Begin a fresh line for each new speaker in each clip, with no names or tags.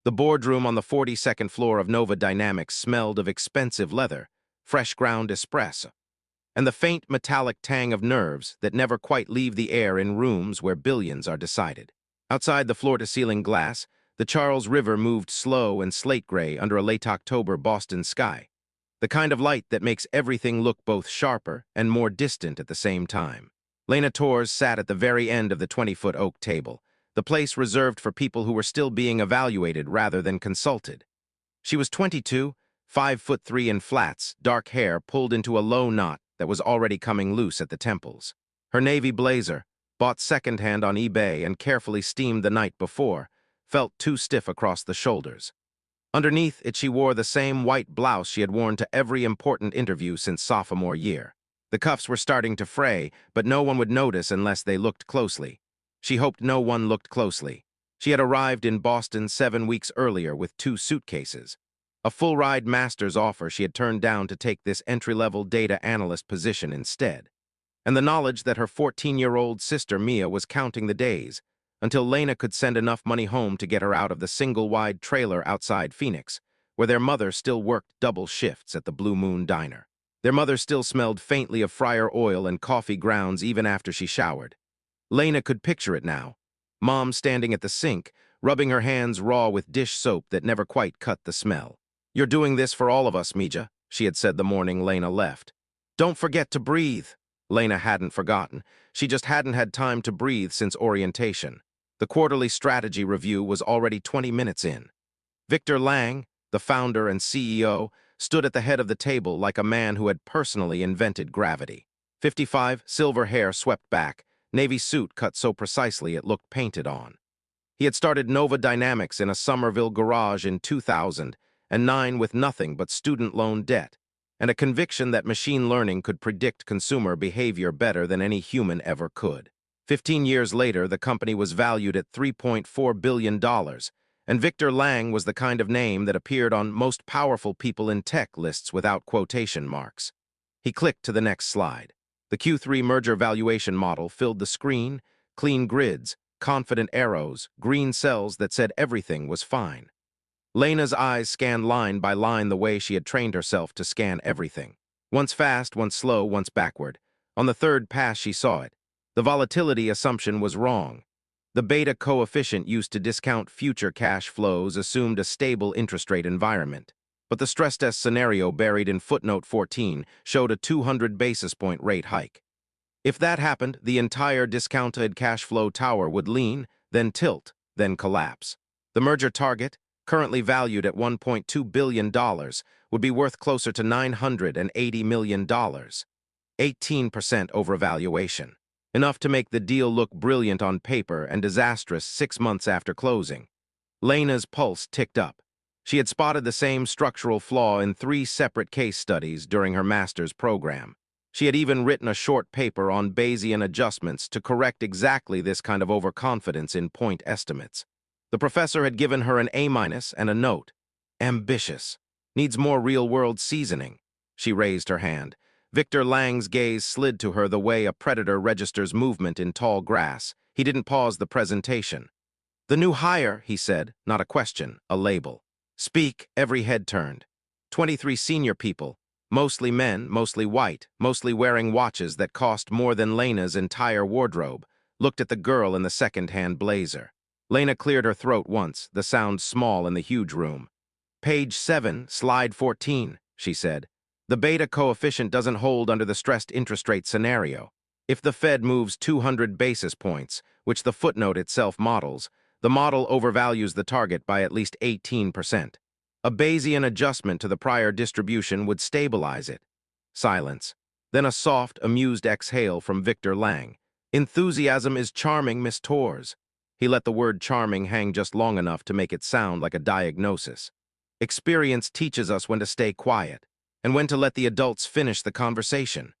The boardroom on the 42nd floor of Nova Dynamics smelled of expensive leather, fresh ground espresso, and the faint metallic tang of nerves that never quite leave the air in rooms where billions are decided. Outside the floor-to-ceiling glass, the Charles River moved slow and slate-gray under a late October Boston sky, the kind of light that makes everything look both sharper and more distant at the same time. Lena Torres sat at the very end of the 20-foot oak table, the place reserved for people who were still being evaluated rather than consulted. She was 22, 5'3" in flats, dark hair pulled into a low knot that was already coming loose at the temples. Her navy blazer, bought secondhand on eBay and carefully steamed the night before, felt too stiff across the shoulders. Underneath it, she wore the same white blouse she had worn to every important interview since sophomore year. The cuffs were starting to fray, but no one would notice unless they looked closely. She hoped no one looked closely. She had arrived in Boston 7 weeks earlier with 2 suitcases. A full-ride master's offer she had turned down to take this entry-level data analyst position instead. And the knowledge that her 14-year-old sister Mia was counting the days until Lena could send enough money home to get her out of the single-wide trailer outside Phoenix, where their mother still worked double shifts at the Blue Moon Diner. Their mother still smelled faintly of fryer oil and coffee grounds even after she showered. Lena could picture it now. Mom standing at the sink, rubbing her hands raw with dish soap that never quite cut the smell. "You're doing this for all of us, Mija," she had said the morning Lena left. "Don't forget to breathe." Lena hadn't forgotten. She just hadn't had time to breathe since orientation. The quarterly strategy review was already 20 minutes in. Victor Lang, the founder and CEO, stood at the head of the table like a man who had personally invented gravity. 55, silver hair swept back, navy suit cut so precisely it looked painted on. He had started Nova Dynamics in a Somerville garage in 2009 with nothing but student loan debt, and a conviction that machine learning could predict consumer behavior better than any human ever could. 15 years later, the company was valued at $3.4 billion, and Victor Lang was the kind of name that appeared on most powerful people in tech lists without quotation marks. He clicked to the next slide. The Q3 merger valuation model filled the screen, clean grids, confident arrows, green cells that said everything was fine. Lena's eyes scanned line by line the way she had trained herself to scan everything. Once fast, once slow, once backward. On the third pass, she saw it. The volatility assumption was wrong. The beta coefficient used to discount future cash flows assumed a stable interest rate environment. But the stress test scenario buried in footnote 14 showed a 200 basis point rate hike. If that happened, the entire discounted cash flow tower would lean, then tilt, then collapse. The merger target, currently valued at $1.2 billion, would be worth closer to $980 million. 18% overvaluation. Enough to make the deal look brilliant on paper and disastrous 6 months after closing. Lena's pulse ticked up. She had spotted the same structural flaw in 3 separate case studies during her master's program. She had even written a short paper on Bayesian adjustments to correct exactly this kind of overconfidence in point estimates. The professor had given her an A- and a note. Ambitious. Needs more real-world seasoning. She raised her hand. Victor Lang's gaze slid to her the way a predator registers movement in tall grass. He didn't pause the presentation. "The new hire," he said, not a question, a label. "Speak," every head turned. 23 senior people, mostly men, mostly white, mostly wearing watches that cost more than Lena's entire wardrobe, looked at the girl in the second-hand blazer. Lena cleared her throat once, the sound small in the huge room. "Page 7, slide 14, she said. "The beta coefficient doesn't hold under the stressed interest rate scenario. If the Fed moves 200 basis points, which the footnote itself models, the model overvalues the target by at least 18%. A Bayesian adjustment to the prior distribution would stabilize it." Silence. Then a soft, amused exhale from Victor Lang. "Enthusiasm is charming, Miss Torres." He let the word charming hang just long enough to make it sound like a diagnosis. "Experience teaches us when to stay quiet, and when to let the adults finish the conversation."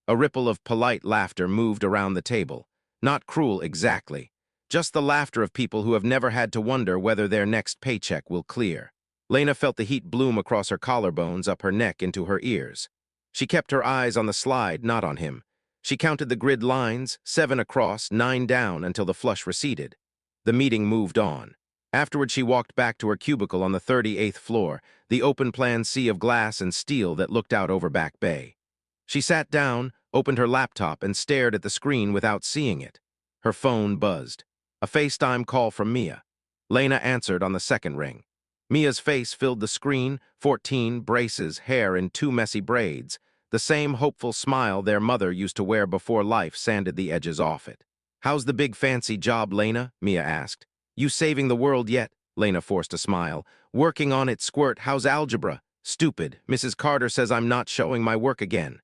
A ripple of polite laughter moved around the table. Not cruel exactly. Just the laughter of people who have never had to wonder whether their next paycheck will clear. Lena felt the heat bloom across her collarbones, up her neck, into her ears. She kept her eyes on the slide, not on him. She counted the grid lines, 7 across, 9 down, until the flush receded. The meeting moved on. Afterward, she walked back to her cubicle on the 38th floor, the open-plan sea of glass and steel that looked out over Back Bay. She sat down, opened her laptop, and stared at the screen without seeing it. Her phone buzzed. A FaceTime call from Mia. Lena answered on the second ring. Mia's face filled the screen, 14 braces, hair in two messy braids, the same hopeful smile their mother used to wear before life sanded the edges off it. "How's the big fancy job, Lena?" Mia asked. "You saving the world yet?" Lena forced a smile. "Working on it, squirt. How's algebra?" "Stupid. Mrs. Carter says I'm not showing my work again."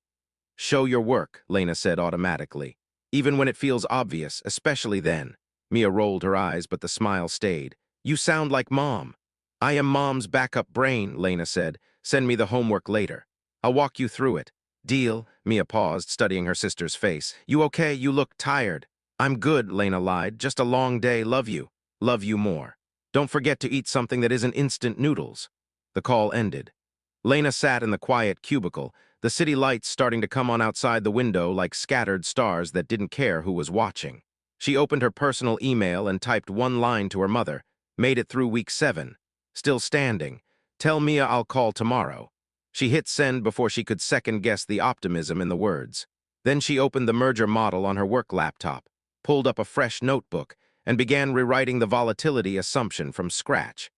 "Show your work," Lena said automatically. "Even when it feels obvious, especially then." Mia rolled her eyes, but the smile stayed. "You sound like Mom." "I am Mom's backup brain," Lena said. "Send me the homework later. I'll walk you through it." "Deal." Mia paused, studying her sister's face. "You okay? You look tired." "I'm good," Lena lied. "Just a long day. Love you. Love you more. Don't forget to eat something that isn't instant noodles." The call ended. Lena sat in the quiet cubicle, the city lights starting to come on outside the window like scattered stars that didn't care who was watching. She opened her personal email and typed one line to her mother. "Made it through week 7. Still standing. Tell Mia I'll call tomorrow." She hit send before she could second-guess the optimism in the words. Then she opened the merger model on her work laptop, pulled up a fresh notebook, and began rewriting the volatility assumption from scratch.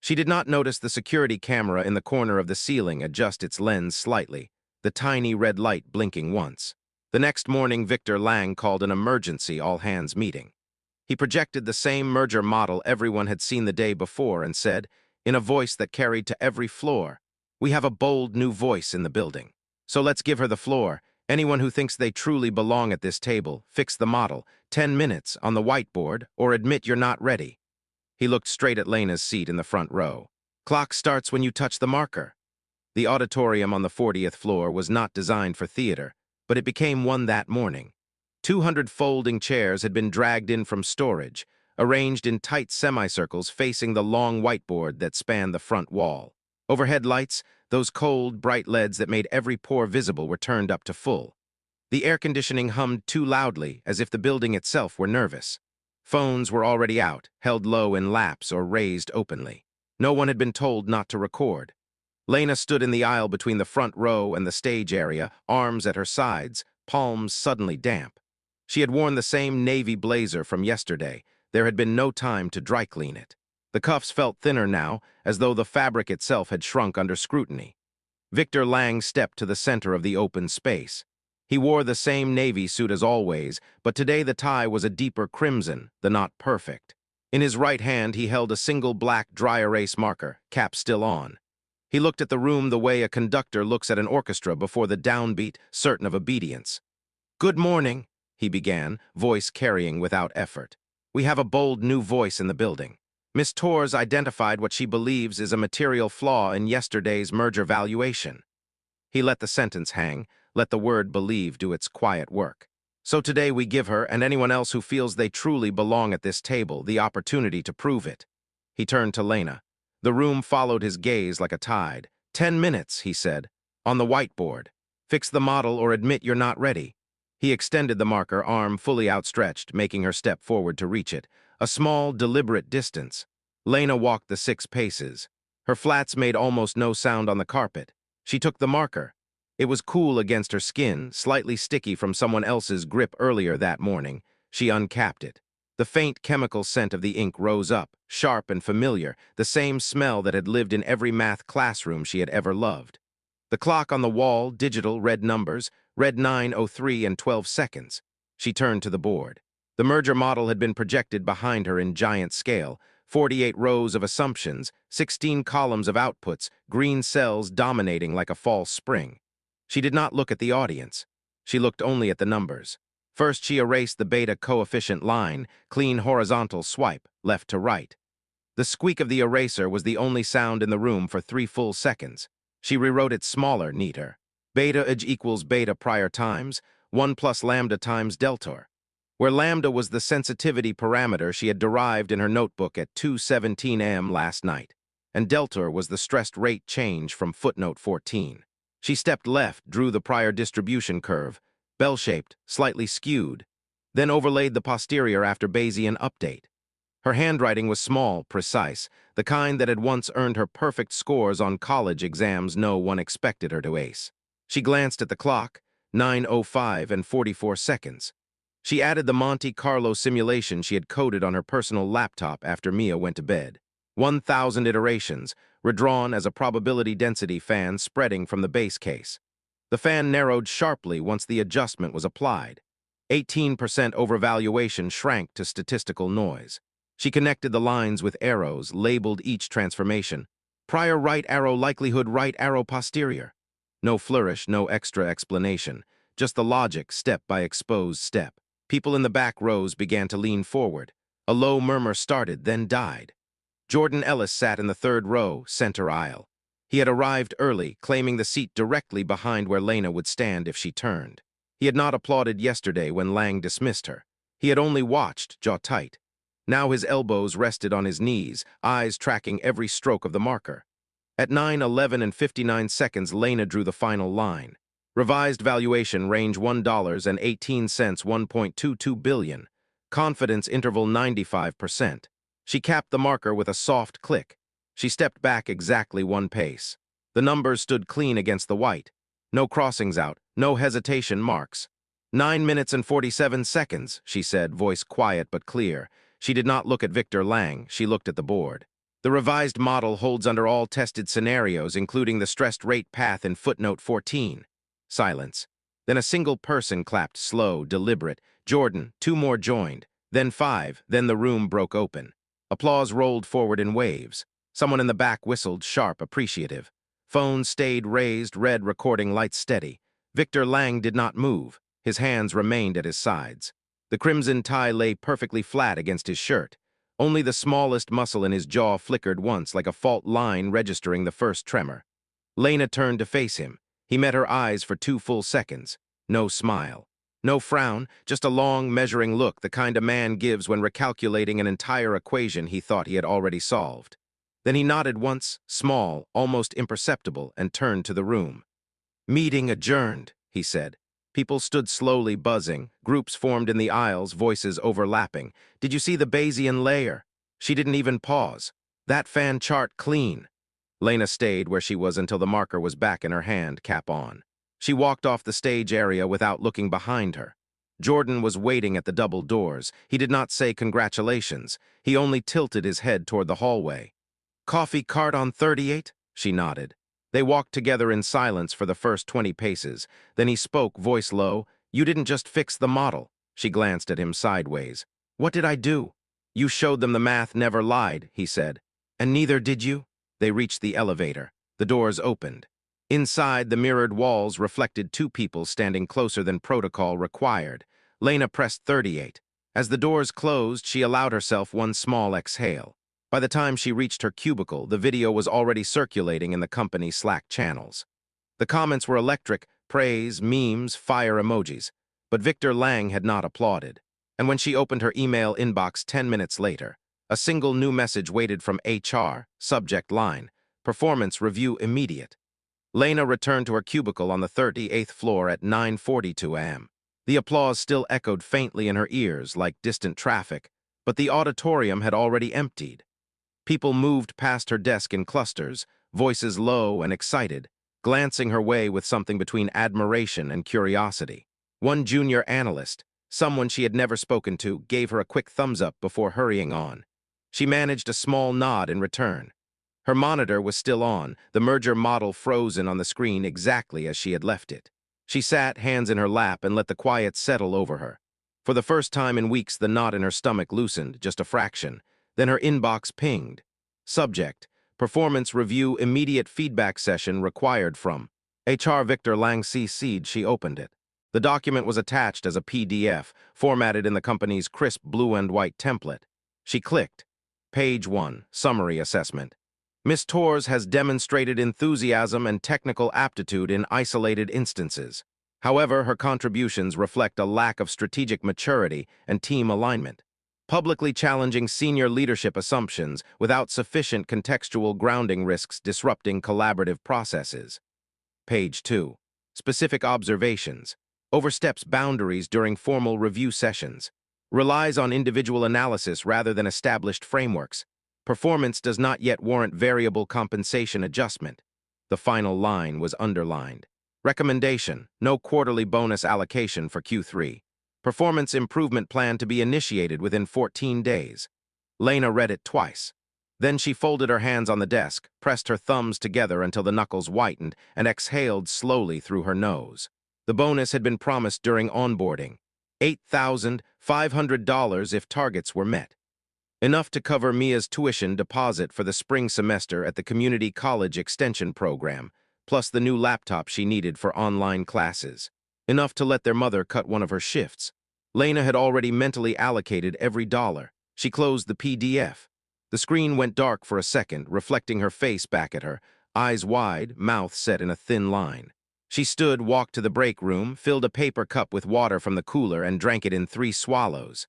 She did not notice the security camera in the corner of the ceiling adjust its lens slightly, the tiny red light blinking once. The next morning, Victor Lang called an emergency all-hands meeting. He projected the same merger model everyone had seen the day before and said, in a voice that carried to every floor, "We have a bold new voice in the building. So let's give her the floor. Anyone who thinks they truly belong at this table, fix the model, 10 minutes on the whiteboard, or admit you're not ready." He looked straight at Lena's seat in the front row. "Clock starts when you touch the marker." The auditorium on the 40th floor was not designed for theater, but it became one that morning. 200 folding chairs had been dragged in from storage, arranged in tight semicircles facing the long whiteboard that spanned the front wall. Overhead lights, those cold, bright LEDs that made every pore visible, were turned up to full. The air conditioning hummed too loudly, as if the building itself were nervous. Phones were already out, held low in laps or raised openly. No one had been told not to record. Lena stood in the aisle between the front row and the stage area, arms at her sides, palms suddenly damp. She had worn the same navy blazer from yesterday. There had been no time to dry clean it. The cuffs felt thinner now, as though the fabric itself had shrunk under scrutiny. Victor Lang stepped to the center of the open space. He wore the same navy suit as always, but today the tie was a deeper crimson, the knot perfect. In his right hand, he held a single black dry erase marker, cap still on. He looked at the room the way a conductor looks at an orchestra before the downbeat, certain of obedience. "Good morning," he began, voice carrying without effort. "We have a bold new voice in the building. Miss Torres identified what she believes is a material flaw in yesterday's merger valuation." He let the sentence hang, let the word believe do its quiet work. "So today we give her, and anyone else who feels they truly belong at this table, the opportunity to prove it." He turned to Lena. The room followed his gaze like a tide. 10 minutes, he said, on the whiteboard. Fix the model or admit you're not ready." He extended the marker, arm fully outstretched, making her step forward to reach it. A small, deliberate distance. Lena walked the 6 paces. Her flats made almost no sound on the carpet. She took the marker. It was cool against her skin, slightly sticky from someone else's grip earlier that morning. She uncapped it. The faint chemical scent of the ink rose up, sharp and familiar, the same smell that had lived in every math classroom she had ever loved. The clock on the wall, digital, read numbers, read 9:03 and 12 seconds. She turned to the board. The merger model had been projected behind her in giant scale, 48 rows of assumptions, 16 columns of outputs, green cells dominating like a false spring. She did not look at the audience. She looked only at the numbers. First, she erased the beta coefficient line, clean horizontal swipe, left to right. The squeak of the eraser was the only sound in the room for 3 full seconds. She rewrote it smaller, neater. Beta equals beta prior times, 1 plus lambda times delta, where lambda was the sensitivity parameter she had derived in her notebook at 2:17 a.m. last night, and delta was the stressed rate change from footnote 14. She stepped left, drew the prior distribution curve, bell-shaped, slightly skewed, then overlaid the posterior after Bayesian update. Her handwriting was small, precise, the kind that had once earned her perfect scores on college exams no one expected her to ace. She glanced at the clock, 9:05 and 44 seconds. She added the Monte Carlo simulation she had coded on her personal laptop after Mia went to bed. 1,000 iterations, redrawn as a probability density fan spreading from the base case. The fan narrowed sharply once the adjustment was applied. 18% overvaluation shrank to statistical noise. She connected the lines with arrows, labeled each transformation. Prior right arrow likelihood right arrow posterior. No flourish, no extra explanation. Just the logic, step by exposed step. People in the back rows began to lean forward. A low murmur started, then died. Jordan Ellis sat in the third row, center aisle. He had arrived early, claiming the seat directly behind where Lena would stand if she turned. He had not applauded yesterday when Lang dismissed her. He had only watched, jaw tight. Now his elbows rested on his knees, eyes tracking every stroke of the marker. At 9:11 and 59 seconds, Lena drew the final line. Revised valuation range $1.18, 1.22 billion. Confidence interval 95%. She capped the marker with a soft click. She stepped back exactly one pace. The numbers stood clean against the white. No crossings out, no hesitation marks. 9 minutes and 47 seconds, she said, voice quiet but clear. She did not look at Victor Lang, she looked at the board. The revised model holds under all tested scenarios, including the stressed rate path in footnote 14. Silence. Then a single person clapped, slow, deliberate. Jordan, 2 more joined. Then 5, then the room broke open. Applause rolled forward in waves. Someone in the back whistled, sharp, appreciative. Phone stayed raised, red recording lights steady. Victor Lang did not move. His hands remained at his sides. The crimson tie lay perfectly flat against his shirt. Only the smallest muscle in his jaw flickered once like a fault line registering the first tremor. Lena turned to face him. He met her eyes for 2 full seconds. No smile. No frown, just a long, measuring look, the kind a man gives when recalculating an entire equation he thought he had already solved. Then he nodded once, small, almost imperceptible, and turned to the room. "Meeting adjourned," he said. People stood slowly buzzing, groups formed in the aisles, voices overlapping. "Did you see the Bayesian layer?" She didn't even pause. "That fan chart clean." Lena stayed where she was until the marker was back in her hand, cap on. She walked off the stage area without looking behind her. Jordan was waiting at the double doors. He did not say congratulations. He only tilted his head toward the hallway. "Coffee cart on 38?" She nodded. They walked together in silence for the first 20 paces. Then he spoke, voice low. "You didn't just fix the model." She glanced at him sideways. "What did I do?" "You showed them the math never lied," he said. "And neither did you?" They reached the elevator. The doors opened. Inside, the mirrored walls reflected 2 people standing closer than protocol required. Lena pressed 38. As the doors closed, she allowed herself one small exhale. By the time she reached her cubicle, the video was already circulating in the company Slack channels. The comments were electric, praise, memes, fire emojis. But Victor Lang had not applauded. And when she opened her email inbox 10 minutes later, a single new message waited from HR, subject line, performance review immediate. Lena returned to her cubicle on the 38th floor at 9:42 a.m. The applause still echoed faintly in her ears like distant traffic, but the auditorium had already emptied. People moved past her desk in clusters, voices low and excited, glancing her way with something between admiration and curiosity. One junior analyst, someone she had never spoken to, gave her a quick thumbs up before hurrying on. She managed a small nod in return. Her monitor was still on, the merger model frozen on the screen exactly as she had left it. She sat, hands in her lap, and let the quiet settle over her. For the first time in weeks, the knot in her stomach loosened, just a fraction. Then her inbox pinged. Subject: performance review immediate feedback session required from HR. Victor Lang CC'd. She opened it. The document was attached as a PDF, formatted in the company's crisp blue and white template. She clicked. Page 1, Summary Assessment. Ms. Torres has demonstrated enthusiasm and technical aptitude in isolated instances. However, her contributions reflect a lack of strategic maturity and team alignment. Publicly challenging senior leadership assumptions without sufficient contextual grounding risks disrupting collaborative processes. Page 2. Specific observations. Oversteps boundaries during formal review sessions. relies on individual analysis rather than established frameworks. Performance does not yet warrant variable compensation adjustment. The final line was underlined. Recommendation: no quarterly bonus allocation for Q3. Performance improvement plan to be initiated within 14 days. Lena read it twice. Then she folded her hands on the desk, pressed her thumbs together until the knuckles whitened, and exhaled slowly through her nose. The bonus had been promised during onboarding. $8,500 if targets were met. Enough to cover Mia's tuition deposit for the spring semester at the community college extension program, plus the new laptop she needed for online classes. Enough to let their mother cut one of her shifts. Lena had already mentally allocated every dollar. She closed the PDF. The screen went dark for a second, reflecting her face back at her, eyes wide, mouth set in a thin line. She stood, walked to the break room, filled a paper cup with water from the cooler, and drank it in 3 swallows.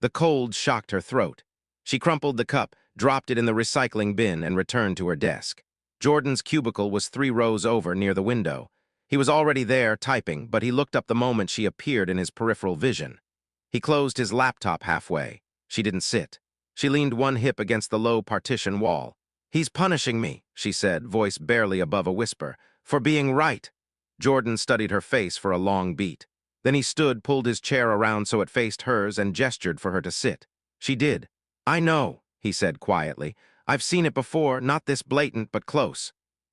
The cold shocked her throat. She crumpled the cup, dropped it in the recycling bin, and returned to her desk. Jordan's cubicle was 3 rows over, near the window. He was already there, typing, but he looked up the moment she appeared in his peripheral vision. He closed his laptop halfway. She didn't sit. She leaned one hip against the low partition wall. "He's punishing me," she said, voice barely above a whisper, "for being right." Jordan studied her face for a long beat. Then he stood, pulled his chair around so it faced hers, and gestured for her to sit. She did. "I know," he said quietly. "I've seen it before, not this blatant, but close."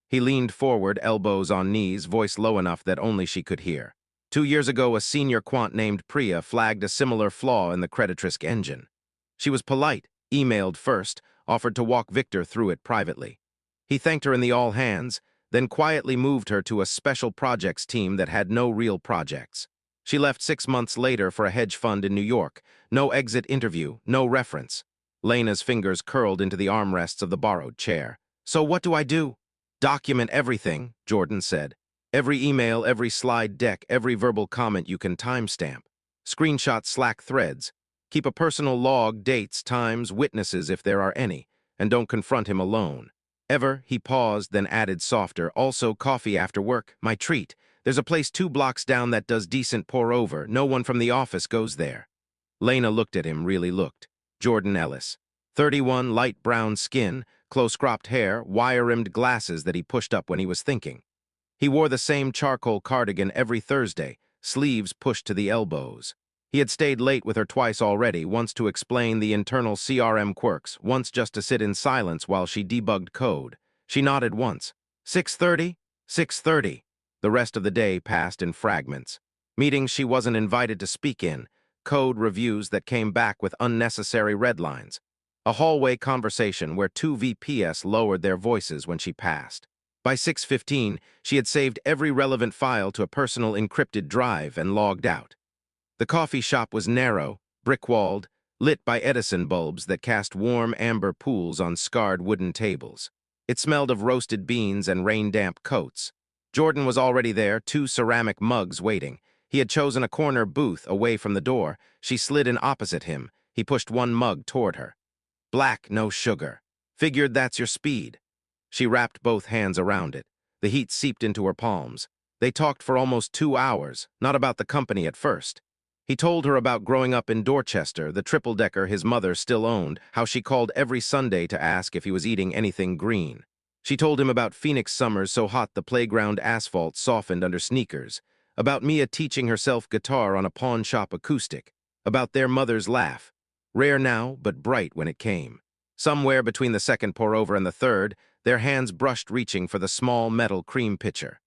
He leaned forward, elbows on knees, voice low enough that only she could hear. 2 years ago, a senior quant named Priya flagged a similar flaw in the credit risk engine. She was polite, emailed first, offered to walk Victor through it privately. He thanked her in the all hands, then quietly moved her to a special projects team that had no real projects. She left 6 months later for a hedge fund in New York. No exit interview, no reference. Lena's fingers curled into the armrests of the borrowed chair. "So what do I do?" "Document everything," Jordan said. "Every email, every slide deck, every verbal comment you can timestamp. Screenshot Slack threads. Keep a personal log, dates, times, witnesses if there are any, and don't confront him alone. Ever," he paused, then added softer, "also coffee after work, my treat. There's a place 2 blocks down that does decent pour-over. No one from the office goes there." Lena looked at him, really looked. Jordan Ellis. 31, light brown skin, close-cropped hair, wire-rimmed glasses that he pushed up when he was thinking. He wore the same charcoal cardigan every Thursday, sleeves pushed to the elbows. He had stayed late with her twice already, once to explain the internal CRM quirks, once just to sit in silence while she debugged code. She nodded once. 6:30? 6:30. The rest of the day passed in fragments. Meetings she wasn't invited to speak in, code reviews that came back with unnecessary red lines. A hallway conversation where 2 VPs lowered their voices when she passed. By 6:15, she had saved every relevant file to a personal encrypted drive and logged out. The coffee shop was narrow, brick-walled, lit by Edison bulbs that cast warm amber pools on scarred wooden tables. It smelled of roasted beans and rain-damp coats. Jordan was already there, 2 ceramic mugs waiting. He had chosen a corner booth away from the door. She slid in opposite him. He pushed one mug toward her. "Black, no sugar. Figured that's your speed." She wrapped both hands around it. The heat seeped into her palms. They talked for almost 2 hours, not about the company at first. He told her about growing up in Dorchester, the triple-decker his mother still owned, how she called every Sunday to ask if he was eating anything green. She told him about Phoenix summers so hot the playground asphalt softened under sneakers, about Mia teaching herself guitar on a pawn shop acoustic, about their mother's laugh, rare now but bright when it came. Somewhere between the second pour-over and the third, their hands brushed reaching for the small metal cream pitcher.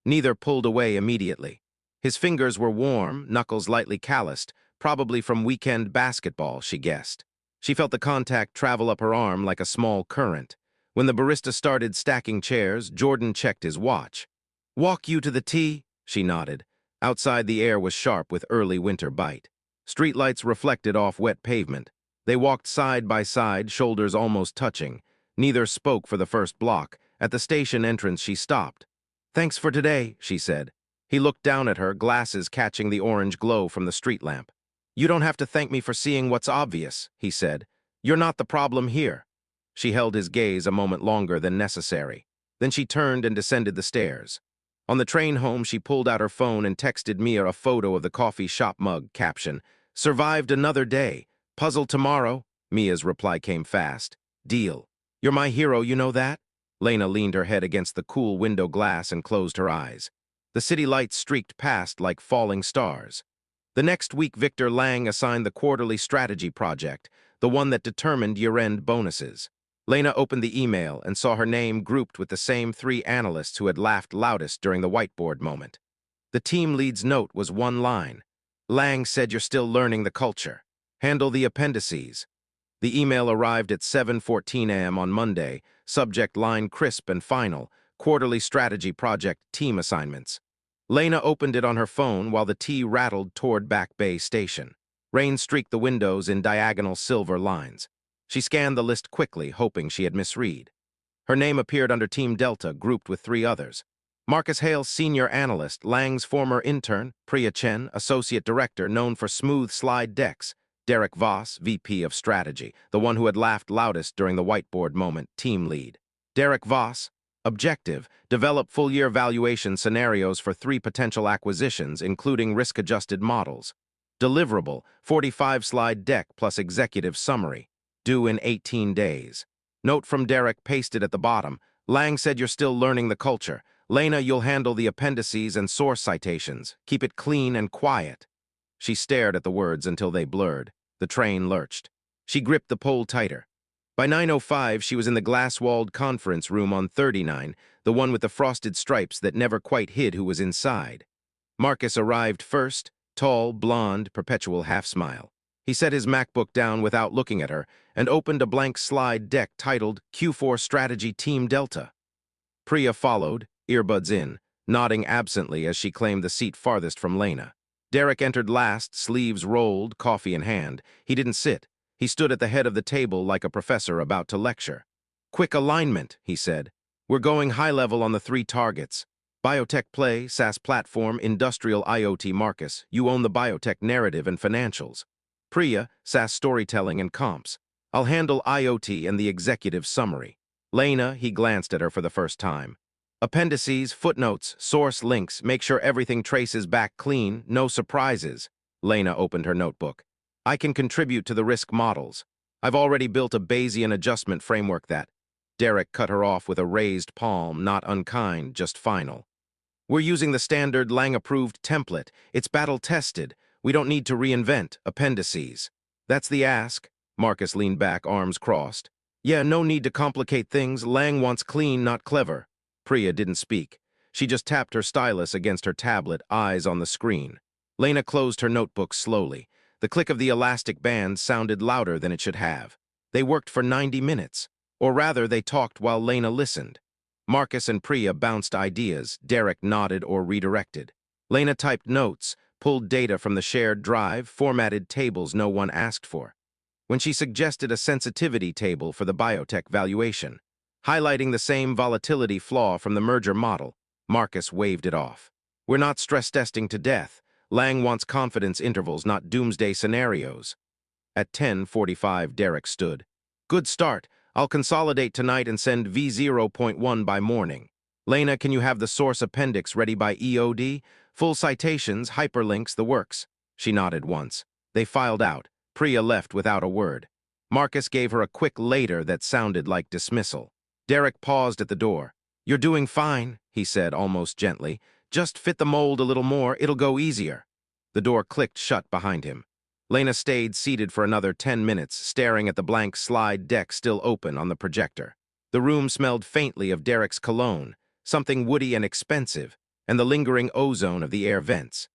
Neither pulled away immediately. His fingers were warm, knuckles lightly calloused, probably from weekend basketball, she guessed. She felt the contact travel up her arm like a small current. When the barista started stacking chairs, Jordan checked his watch. "Walk you to the tea?" She nodded. Outside the air was sharp with early winter bite. Streetlights reflected off wet pavement. They walked side by side, shoulders almost touching. Neither spoke for the first block. At the station entrance, she stopped. "Thanks for today," she said. He looked down at her, glasses catching the orange glow from the street lamp. "You don't have to thank me for seeing what's obvious," he said. "You're not the problem here." She held his gaze a moment longer than necessary. Then she turned and descended the stairs. On the train home, she pulled out her phone and texted Mia a photo of the coffee shop mug, caption, Survived another day. Puzzle tomorrow. Mia's reply came fast. Deal. You're my hero, you know that? Lena leaned her head against the cool window glass and closed her eyes. The city lights streaked past like falling stars. The next week, Victor Lang assigned the quarterly strategy project, the one that determined year-end bonuses. Lena opened the email and saw her name grouped with the same three analysts who had laughed loudest during the whiteboard moment. The team lead's note was one line. Lang said you're still learning the culture. Handle the appendices. The email arrived at 7:14 a.m. on Monday, subject line crisp and final, quarterly strategy project team assignments. Lena opened it on her phone while the T rattled toward Back Bay Station. Rain streaked the windows in diagonal silver lines. She scanned the list quickly, hoping she had misread. Her name appeared under Team Delta, grouped with three others. Marcus Hale, senior analyst, Lang's former intern, Priya Chen, associate director, known for smooth slide decks, Derek Voss, VP of strategy, the one who had laughed loudest during the whiteboard moment, team lead. Derek Voss, objective, develop full-year valuation scenarios for 3 potential acquisitions, including risk-adjusted models. Deliverable, 45-slide deck plus executive summary, due in 18 days. Note from Derek pasted at the bottom. Lang said you're still learning the culture. Lena, you'll handle the appendices and source citations. Keep it clean and quiet. She stared at the words until they blurred. The train lurched. She gripped the pole tighter. By 9:05, she was in the glass-walled conference room on 39, the one with the frosted stripes that never quite hid who was inside. Marcus arrived first, tall, blonde, perpetual half-smile. He set his MacBook down without looking at her and opened a blank slide deck titled Q4 Strategy Team Delta. Priya followed, earbuds in, nodding absently as she claimed the seat farthest from Lena. Derek entered last, sleeves rolled, coffee in hand. He didn't sit. He stood at the head of the table like a professor about to lecture. Quick alignment, he said. We're going high level on the 3 targets. Biotech play, SaaS platform, industrial IoT. Marcus, you own the biotech narrative and financials. Priya, SaaS storytelling and comps. I'll handle IoT and the executive summary. Lena, he glanced at her for the first time. Appendices, footnotes, source links, make sure everything traces back clean, no surprises. Lena opened her notebook. I can contribute to the risk models. I've already built a Bayesian adjustment framework that. Derek cut her off with a raised palm, not unkind, just final. We're using the standard Lang-approved template. It's battle-tested. We don't need to reinvent appendices. That's the ask. Marcus leaned back, arms crossed. Yeah, no need to complicate things. Lang wants clean, not clever. Priya didn't speak. She just tapped her stylus against her tablet, eyes on the screen. Lena closed her notebook slowly. The click of the elastic band sounded louder than it should have. They worked for 90 minutes. Or rather, they talked while Lena listened. Marcus and Priya bounced ideas. Derek nodded or redirected. Lena typed notes, pulled data from the shared drive, formatted tables no one asked for. When she suggested a sensitivity table for the biotech valuation, highlighting the same volatility flaw from the merger model, Marcus waved it off. We're not stress testing to death. Lang wants confidence intervals, not doomsday scenarios. At 10:45, Derek stood. Good start. I'll consolidate tonight and send V0.1 by morning. Lena, can you have the source appendix ready by EOD? Full citations, hyperlinks, the works. She nodded once. They filed out. Priya left without a word. Marcus gave her a quick later that sounded like dismissal. Derek paused at the door. You're doing fine, he said almost gently. Just fit the mold a little more, it'll go easier. The door clicked shut behind him. Lena stayed seated for another 10 minutes, staring at the blank slide deck still open on the projector. The room smelled faintly of Derek's cologne, something woody and expensive, and the lingering ozone of the air vents.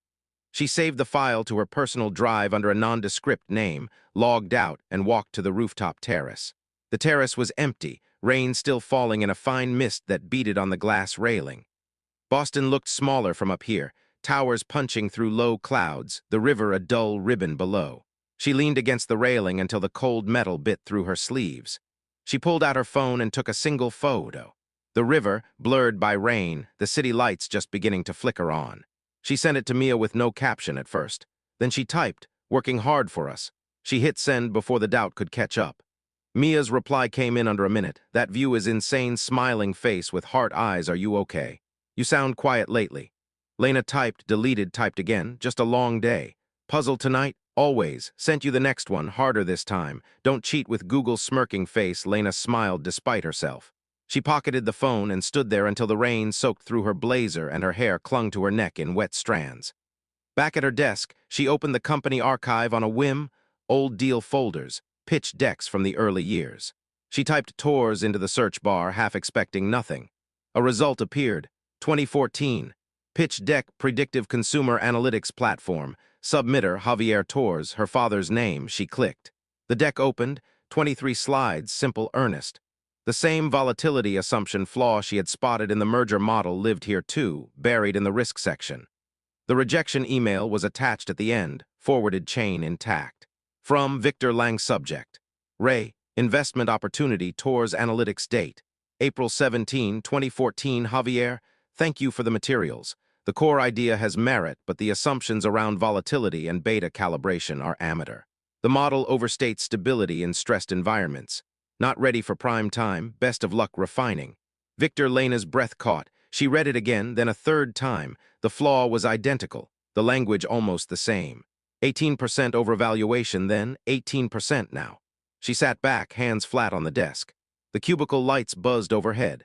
She saved the file to her personal drive under a nondescript name, logged out, and walked to the rooftop terrace. The terrace was empty, rain still falling in a fine mist that beaded on the glass railing. Boston looked smaller from up here, towers punching through low clouds, the river a dull ribbon below. She leaned against the railing until the cold metal bit through her sleeves. She pulled out her phone and took a single photo. The river, blurred by rain, the city lights just beginning to flicker on. She sent it to Mia with no caption at first. Then she typed, working hard for us. She hit send before the doubt could catch up. Mia's reply came in under a minute. That view is insane, smiling face with heart eyes. Are you okay? You sound quiet lately. Lena typed, deleted, typed again. Just a long day. Puzzle tonight? Always. Sent you the next one, harder this time. Don't cheat with Google's smirking face. Lena smiled despite herself. She pocketed the phone and stood there until the rain soaked through her blazer and her hair clung to her neck in wet strands. Back at her desk, she opened the company archive on a whim, old deal folders, pitch decks from the early years. She typed tours into the search bar, half expecting nothing. A result appeared. 2014. Pitch deck predictive consumer analytics platform. Submitter Javier Torres, her father's name. She clicked. The deck opened, 23 slides, simple, earnest. The same volatility assumption flaw she had spotted in the merger model lived here too, buried in the risk section. The rejection email was attached at the end, forwarded chain intact. From Victor Lang, subject. Ray, investment opportunity, Torres analytics date. April 17, 2014. Javier, thank you for the materials. The core idea has merit, but the assumptions around volatility and beta calibration are amateur. The model overstates stability in stressed environments. Not ready for prime time, best of luck refining. Victor. Lena's breath caught. She read it again, then a third time. The flaw was identical, the language almost the same. 18% overvaluation then, 18% now. She sat back, hands flat on the desk. The cubicle lights buzzed overhead.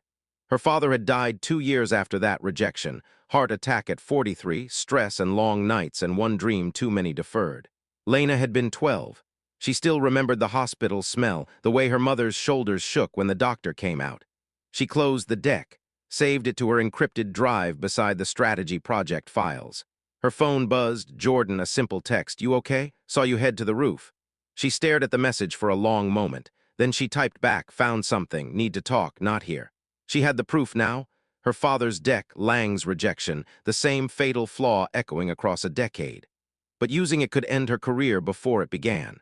Her father had died 2 years after that rejection, heart attack at 43, stress and long nights and one dream too many deferred. Lena had been 12. She still remembered the hospital smell, the way her mother's shoulders shook when the doctor came out. She closed the deck, saved it to her encrypted drive beside the strategy project files. Her phone buzzed. Jordan, a simple text. You okay? Saw you head to the roof. She stared at the message for a long moment. Then she typed back, found something, need to talk, not here. She had the proof now. Her father's deck, Lang's rejection, the same fatal flaw echoing across a decade. But using it could end her career before it began.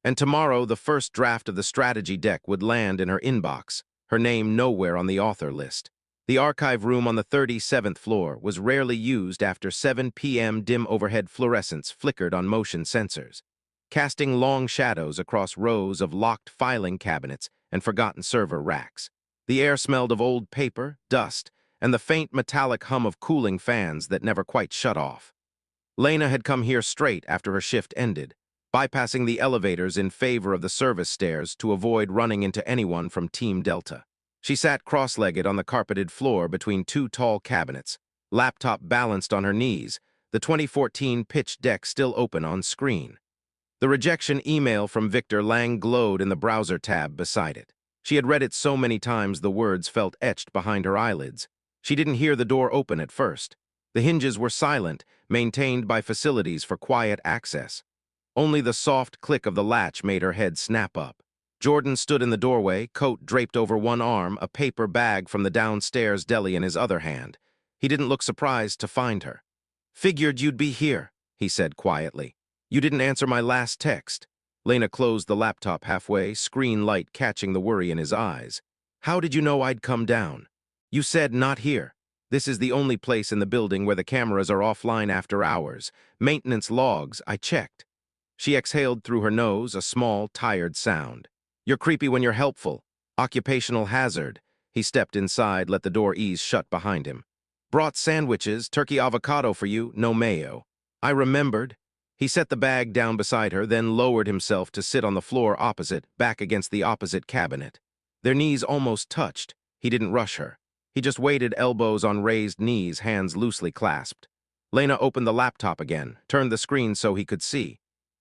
And tomorrow, the first draft of the strategy deck would land in her inbox, her name nowhere on the author list. The archive room on the 37th floor was rarely used after 7 p.m. Dim overhead fluorescents flickered on motion sensors, casting long shadows across rows of locked filing cabinets and forgotten server racks. The air smelled of old paper, dust, and the faint metallic hum of cooling fans that never quite shut off. Lena had come here straight after her shift ended, bypassing the elevators in favor of the service stairs to avoid running into anyone from Team Delta. She sat cross-legged on the carpeted floor between 2 tall cabinets, laptop balanced on her knees, the 2014 pitch deck still open on screen. The rejection email from Victor Lang glowed in the browser tab beside it. She had read it so many times the words felt etched behind her eyelids. She didn't hear the door open at first. The hinges were silent, maintained by facilities for quiet access. Only the soft click of the latch made her head snap up. Jordan stood in the doorway, coat draped over one arm, a paper bag from the downstairs deli in his other hand. He didn't look surprised to find her. Figured you'd be here, he said quietly. You didn't answer my last text. Lena closed the laptop halfway, screen light catching the worry in his eyes. How did you know I'd come down? You said not here. This is the only place in the building where the cameras are offline after hours. Maintenance logs, I checked. She exhaled through her nose, a small, tired sound. You're creepy when you're helpful. Occupational hazard. He stepped inside, let the door ease shut behind him. Brought sandwiches, turkey avocado for you, no mayo. I remembered. He set the bag down beside her, then lowered himself to sit on the floor opposite, back against the opposite cabinet. Their knees almost touched. He didn't rush her. He just waited, elbows on raised knees, hands loosely clasped. Lena opened the laptop again, turned the screen so he could see.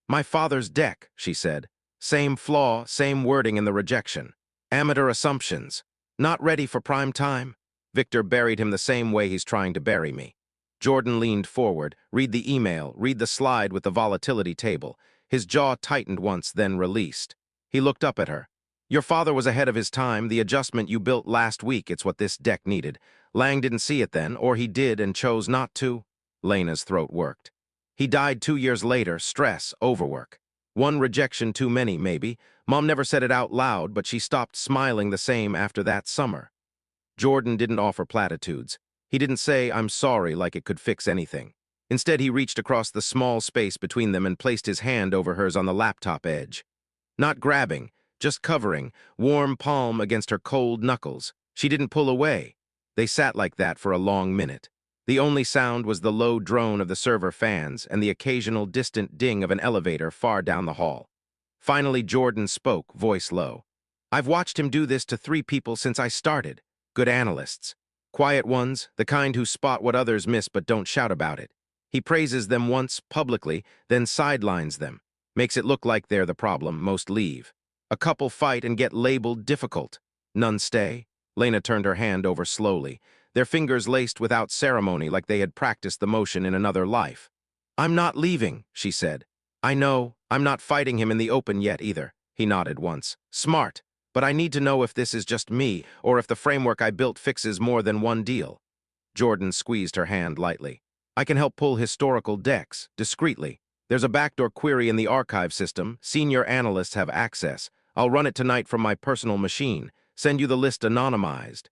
My father's deck, she said. Same flaw, same wording in the rejection. Amateur assumptions. Not ready for prime time. Victor buried him the same way he's trying to bury me. Jordan leaned forward, read the email, read the slide with the volatility table. His jaw tightened once, then released. He looked up at her. Your father was ahead of his time. The adjustment you built last week, it's what this deck needed. Lang didn't see it then, or he did and chose not to. Lena's throat worked. He died 2 years later, stress, overwork. One rejection too many, maybe. Mom never said it out loud, but she stopped smiling the same after that summer. Jordan didn't offer platitudes. He didn't say, I'm sorry, like it could fix anything. Instead, he reached across the small space between them and placed his hand over hers on the laptop edge. Not grabbing, just covering, warm palm against her cold knuckles. She didn't pull away. They sat like that for a long minute. The only sound was the low drone of the server fans and the occasional distant ding of an elevator far down the hall. Finally, Jordan spoke, voice low. I've watched him do this to 3 people since I started. Good analysts. Quiet ones, the kind who spot what others miss but don't shout about it. He praises them once, publicly, then sidelines them. Makes it look like they're the problem, most leave. A couple fight and get labeled difficult. None stay. Lena turned her hand over slowly, their fingers laced without ceremony like they had practiced the motion in another life. I'm not leaving, she said. I know, I'm not fighting him in the open yet either. He nodded once. Smart. But I need to know if this is just me, or if the framework I built fixes more than one deal. Jordan squeezed her hand lightly. I can help pull historical decks, discreetly. There's a backdoor query in the archive system. Senior analysts have access. I'll run it tonight from my personal machine. Send you the list anonymized.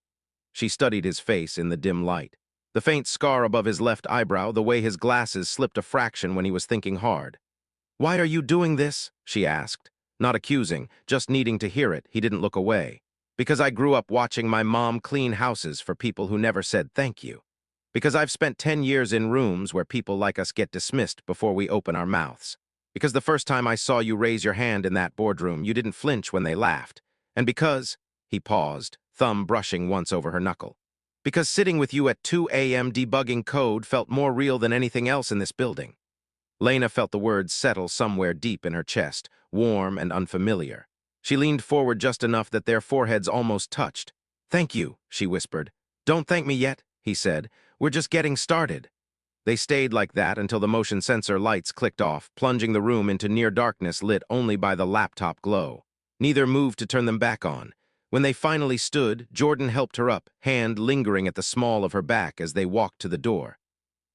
She studied his face in the dim light. The faint scar above his left eyebrow, the way his glasses slipped a fraction when he was thinking hard. Why are you doing this? She asked. Not accusing, just needing to hear it. He didn't look away. Because I grew up watching my mom clean houses for people who never said thank you. Because I've spent 10 years in rooms where people like us get dismissed before we open our mouths. Because the first time I saw you raise your hand in that boardroom, you didn't flinch when they laughed. And because, he paused, thumb brushing once over her knuckle. Because sitting with you at 2 a.m. debugging code felt more real than anything else in this building. Lena felt the words settle somewhere deep in her chest, warm and unfamiliar. She leaned forward just enough that their foreheads almost touched. Thank you, she whispered. Don't thank me yet, he said. We're just getting started. They stayed like that until the motion sensor lights clicked off, plunging the room into near darkness lit only by the laptop glow. Neither moved to turn them back on. When they finally stood, Jordan helped her up, hand lingering at the small of her back as they walked to the door.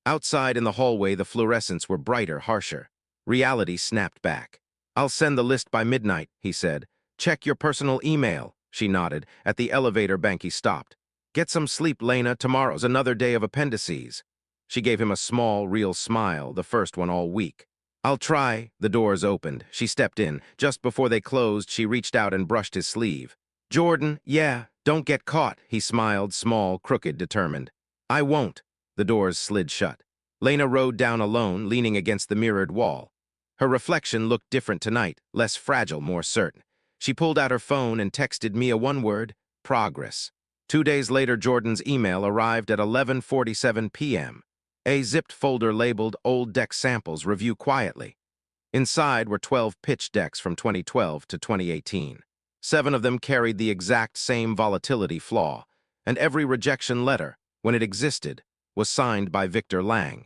Outside in the hallway, the fluorescents were brighter, harsher. Reality snapped back. I'll send the list by midnight, he said. Check your personal email, she nodded. At the elevator bank he stopped. Get some sleep, Lena. Tomorrow's another day of appendices. She gave him a small, real smile, the first one all week. I'll try. The doors opened. She stepped in. Just before they closed, she reached out and brushed his sleeve. Jordan, yeah, don't get caught, he smiled, small, crooked, determined. I won't. The doors slid shut. Lena rode down alone, leaning against the mirrored wall. Her reflection looked different tonight, less fragile, more certain. She pulled out her phone and texted Mia one word, progress. 2 days later, Jordan's email arrived at 11:47 p.m. A zipped folder labeled Old Deck Samples, Review Quietly. Inside were 12 pitch decks from 2012 to 2018. 7 of them carried the exact same volatility flaw, and every rejection letter, when it existed, was signed by Victor Lang.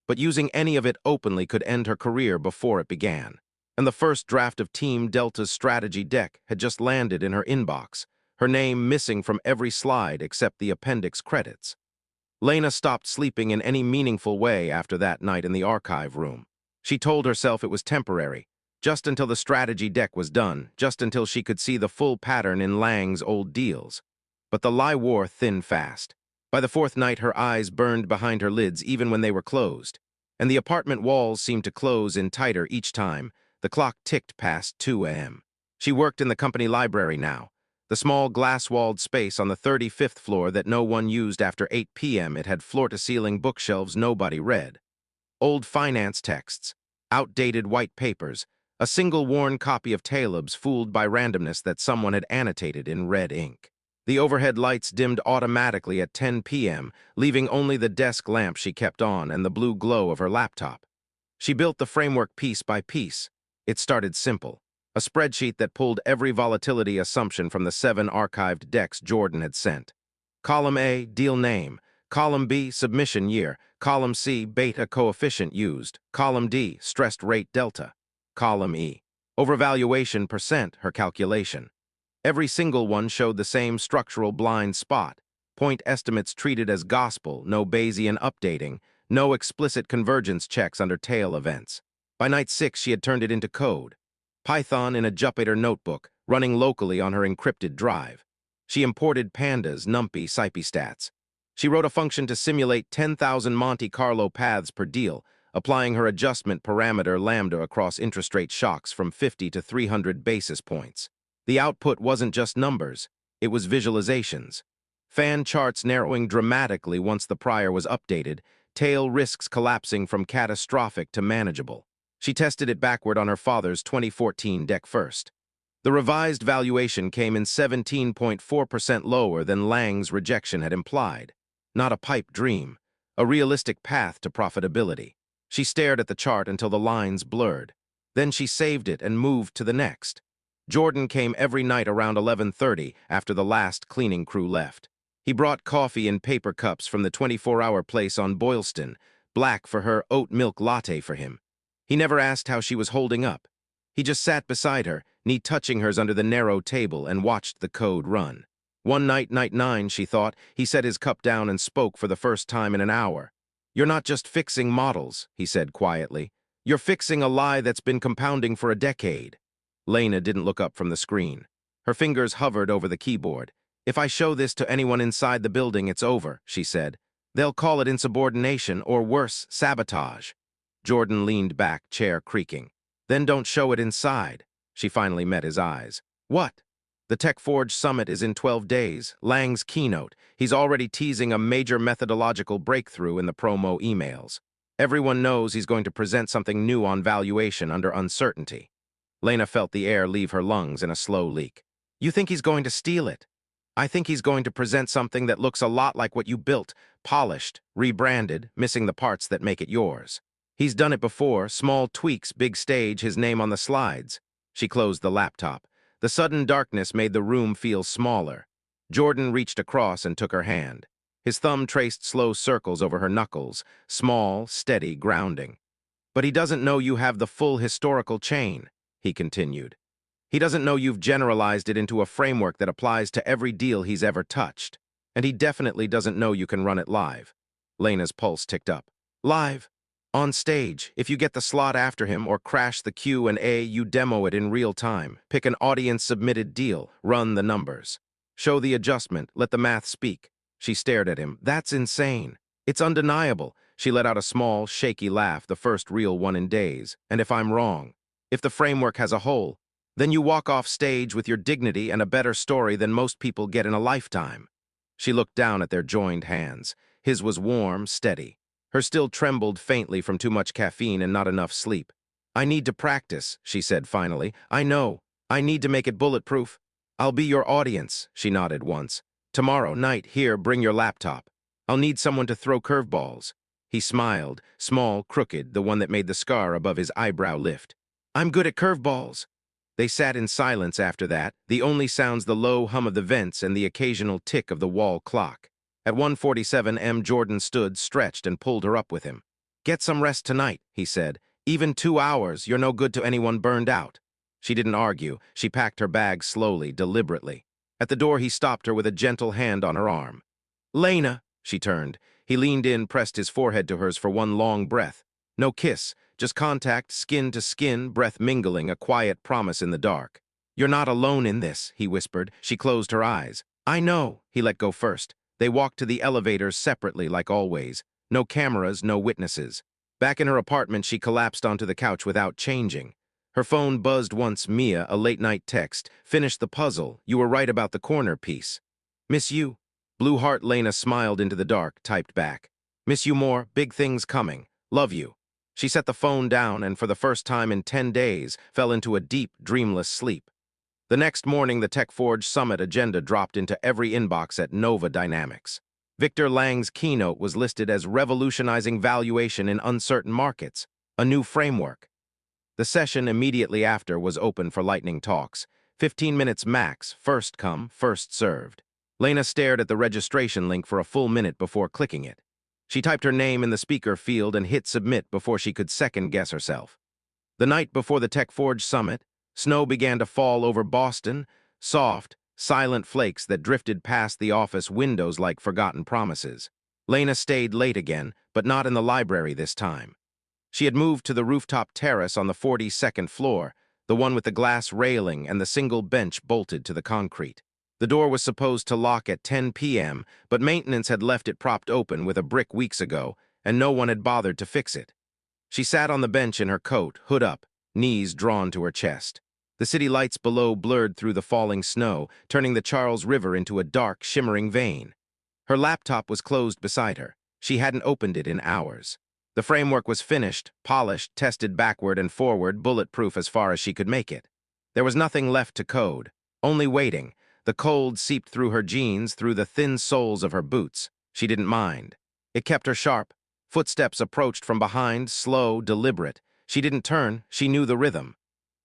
But using any of it openly could end her career before it began. And the first draft of Team Delta's strategy deck had just landed in her inbox, her name missing from every slide except the appendix credits. Lena stopped sleeping in any meaningful way after that night in the archive room. She told herself it was temporary, just until the strategy deck was done, just until she could see the full pattern in Lang's old deals. But the lie wore thin fast. By the 4th night, her eyes burned behind her lids even when they were closed, and the apartment walls seemed to close in tighter each time. The clock ticked past 2 a.m. She worked in the company library now, the small glass-walled space on the 35th floor that no one used after 8 p.m. It had floor-to-ceiling bookshelves nobody read. Old finance texts, outdated white papers, a single worn copy of Taleb's fooled by randomness that someone had annotated in red ink. The overhead lights dimmed automatically at 10 p.m., leaving only the desk lamp she kept on and the blue glow of her laptop. She built the framework piece by piece. It started simple, a spreadsheet that pulled every volatility assumption from the 7 archived decks Jordan had sent. Column A, deal name. Column B, submission year. Column C, beta coefficient used. Column D, stressed rate delta. Column E, overvaluation percent, her calculation. Every single one showed the same structural blind spot. Point estimates treated as gospel, no Bayesian updating, no explicit convergence checks under tail events. By night 6, she had turned it into code. Python in a Jupyter notebook, running locally on her encrypted drive. She imported pandas, NumPy, SciPy stats. She wrote a function to simulate 10,000 Monte Carlo paths per deal, applying her adjustment parameter lambda across interest rate shocks from 50 to 300 basis points. The output wasn't just numbers, it was visualizations. fan charts narrowing dramatically once the prior was updated, tail risks collapsing from catastrophic to manageable. She tested it backward on her father's 2014 deck first. The revised valuation came in 17.4% lower than Lang's rejection had implied. Not a pipe dream, a realistic path to profitability. She stared at the chart until the lines blurred. Then she saved it and moved to the next. Jordan came every night around 11:30 after the last cleaning crew left. He brought coffee in paper cups from the 24-hour place on Boylston, black for her, oat milk latte for him. He never asked how she was holding up. He just sat beside her, knee touching hers under the narrow table, and watched the code run. One night, night 9, she thought, he set his cup down and spoke for the first time in an hour. "You're not just fixing models," he said quietly. "You're fixing a lie that's been compounding for a decade." Lena didn't look up from the screen. Her fingers hovered over the keyboard. "If I show this to anyone inside the building, it's over," she said. "They'll call it insubordination or worse, sabotage." Jordan leaned back, chair creaking. "Then don't show it inside." She finally met his eyes. "What?" "The Tech Forge Summit is in 12 days, Lang's keynote. He's already teasing a major methodological breakthrough in the promo emails. Everyone knows he's going to present something new on valuation under uncertainty." Lena felt the air leave her lungs in a slow leak. "You think he's going to steal it?" "I think he's going to present something that looks a lot like what you built, polished, rebranded, missing the parts that make it yours. He's done it before, small tweaks, big stage, his name on the slides." She closed the laptop. The sudden darkness made the room feel smaller. Jordan reached across and took her hand. His thumb traced slow circles over her knuckles, small, steady, grounding. "But he doesn't know you have the full historical chain," he continued. "He doesn't know you've generalized it into a framework that applies to every deal he's ever touched. And he definitely doesn't know you can run it live." Lena's pulse ticked up. "Live? On stage, if you get the slot after him or crash the Q&A, you demo it in real time. Pick an audience-submitted deal, run the numbers. Show the adjustment, let the math speak." She stared at him. "That's insane. It's undeniable." She let out a small, shaky laugh, the first real one in days. "And if I'm wrong, if the framework has a hole, then you walk off stage with your dignity and a better story than most people get in a lifetime." She looked down at their joined hands. His was warm, steady. Her still trembled faintly from too much caffeine and not enough sleep. "I need to practice," she said finally. "I know. I need to make it bulletproof." "I'll be your audience," she nodded once. "Tomorrow night, here, bring your laptop. I'll need someone to throw curveballs." He smiled, small, crooked, the one that made the scar above his eyebrow lift. "I'm good at curveballs." They sat in silence after that, the only sounds the low hum of the vents and the occasional tick of the wall clock. At 1:47 M. Jordan stood, stretched, and pulled her up with him. "Get some rest tonight," he said. "Even 2 hours, you're no good to anyone burned out." She didn't argue. She packed her bag slowly, deliberately. At the door, he stopped her with a gentle hand on her arm. "Lena," she turned. He leaned in, pressed his forehead to hers for one long breath. No kiss, just contact, skin to skin, breath mingling, a quiet promise in the dark. "You're not alone in this," he whispered. She closed her eyes. "I know." He let go first. They walked to the elevators separately, like always. No cameras, no witnesses. Back in her apartment, she collapsed onto the couch without changing. Her phone buzzed once. Mia, a late-night text. "Finish the puzzle. You were right about the corner piece." "Miss you." Blue Heart. Lena smiled into the dark, typed back. "Miss you more. Big things coming. Love you." She set the phone down and, for the first time in 10 days, fell into a deep, dreamless sleep. The next morning, the Tech Forge Summit agenda dropped into every inbox at Nova Dynamics. Victor Lang's keynote was listed as revolutionizing valuation in uncertain markets, a new framework. The session immediately after was open for lightning talks, 15 minutes max, first come, first served. Lena stared at the registration link for a full minute before clicking it. She typed her name in the speaker field and hit submit before she could second-guess herself. The night before the Tech Forge Summit, snow began to fall over Boston, soft, silent flakes that drifted past the office windows like forgotten promises. Lena stayed late again, but not in the library this time. She had moved to the rooftop terrace on the 42nd floor, the one with the glass railing and the single bench bolted to the concrete. The door was supposed to lock at 10 p.m., but maintenance had left it propped open with a brick weeks ago, and no one had bothered to fix it. She sat on the bench in her coat, hood up, knees drawn to her chest. The city lights below blurred through the falling snow, turning the Charles River into a dark, shimmering vein. Her laptop was closed beside her. She hadn't opened it in hours. The framework was finished, polished, tested backward and forward, bulletproof as far as she could make it. There was nothing left to code, only waiting. The cold seeped through her jeans, through the thin soles of her boots. She didn't mind. It kept her sharp. Footsteps approached from behind, slow, deliberate. She didn't turn, she knew the rhythm.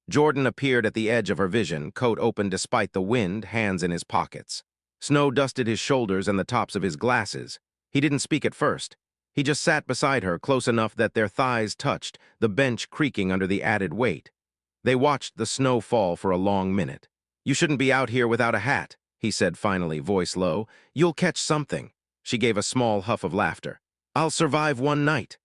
Jordan appeared at the edge of her vision, coat open despite the wind, hands in his pockets. Snow dusted his shoulders and the tops of his glasses. He didn't speak at first. He just sat beside her, close enough that their thighs touched, the bench creaking under the added weight. They watched the snow fall for a long minute. "You shouldn't be out here without a hat," he said finally, voice low. "You'll catch something." She gave a small huff of laughter. "I'll survive one night."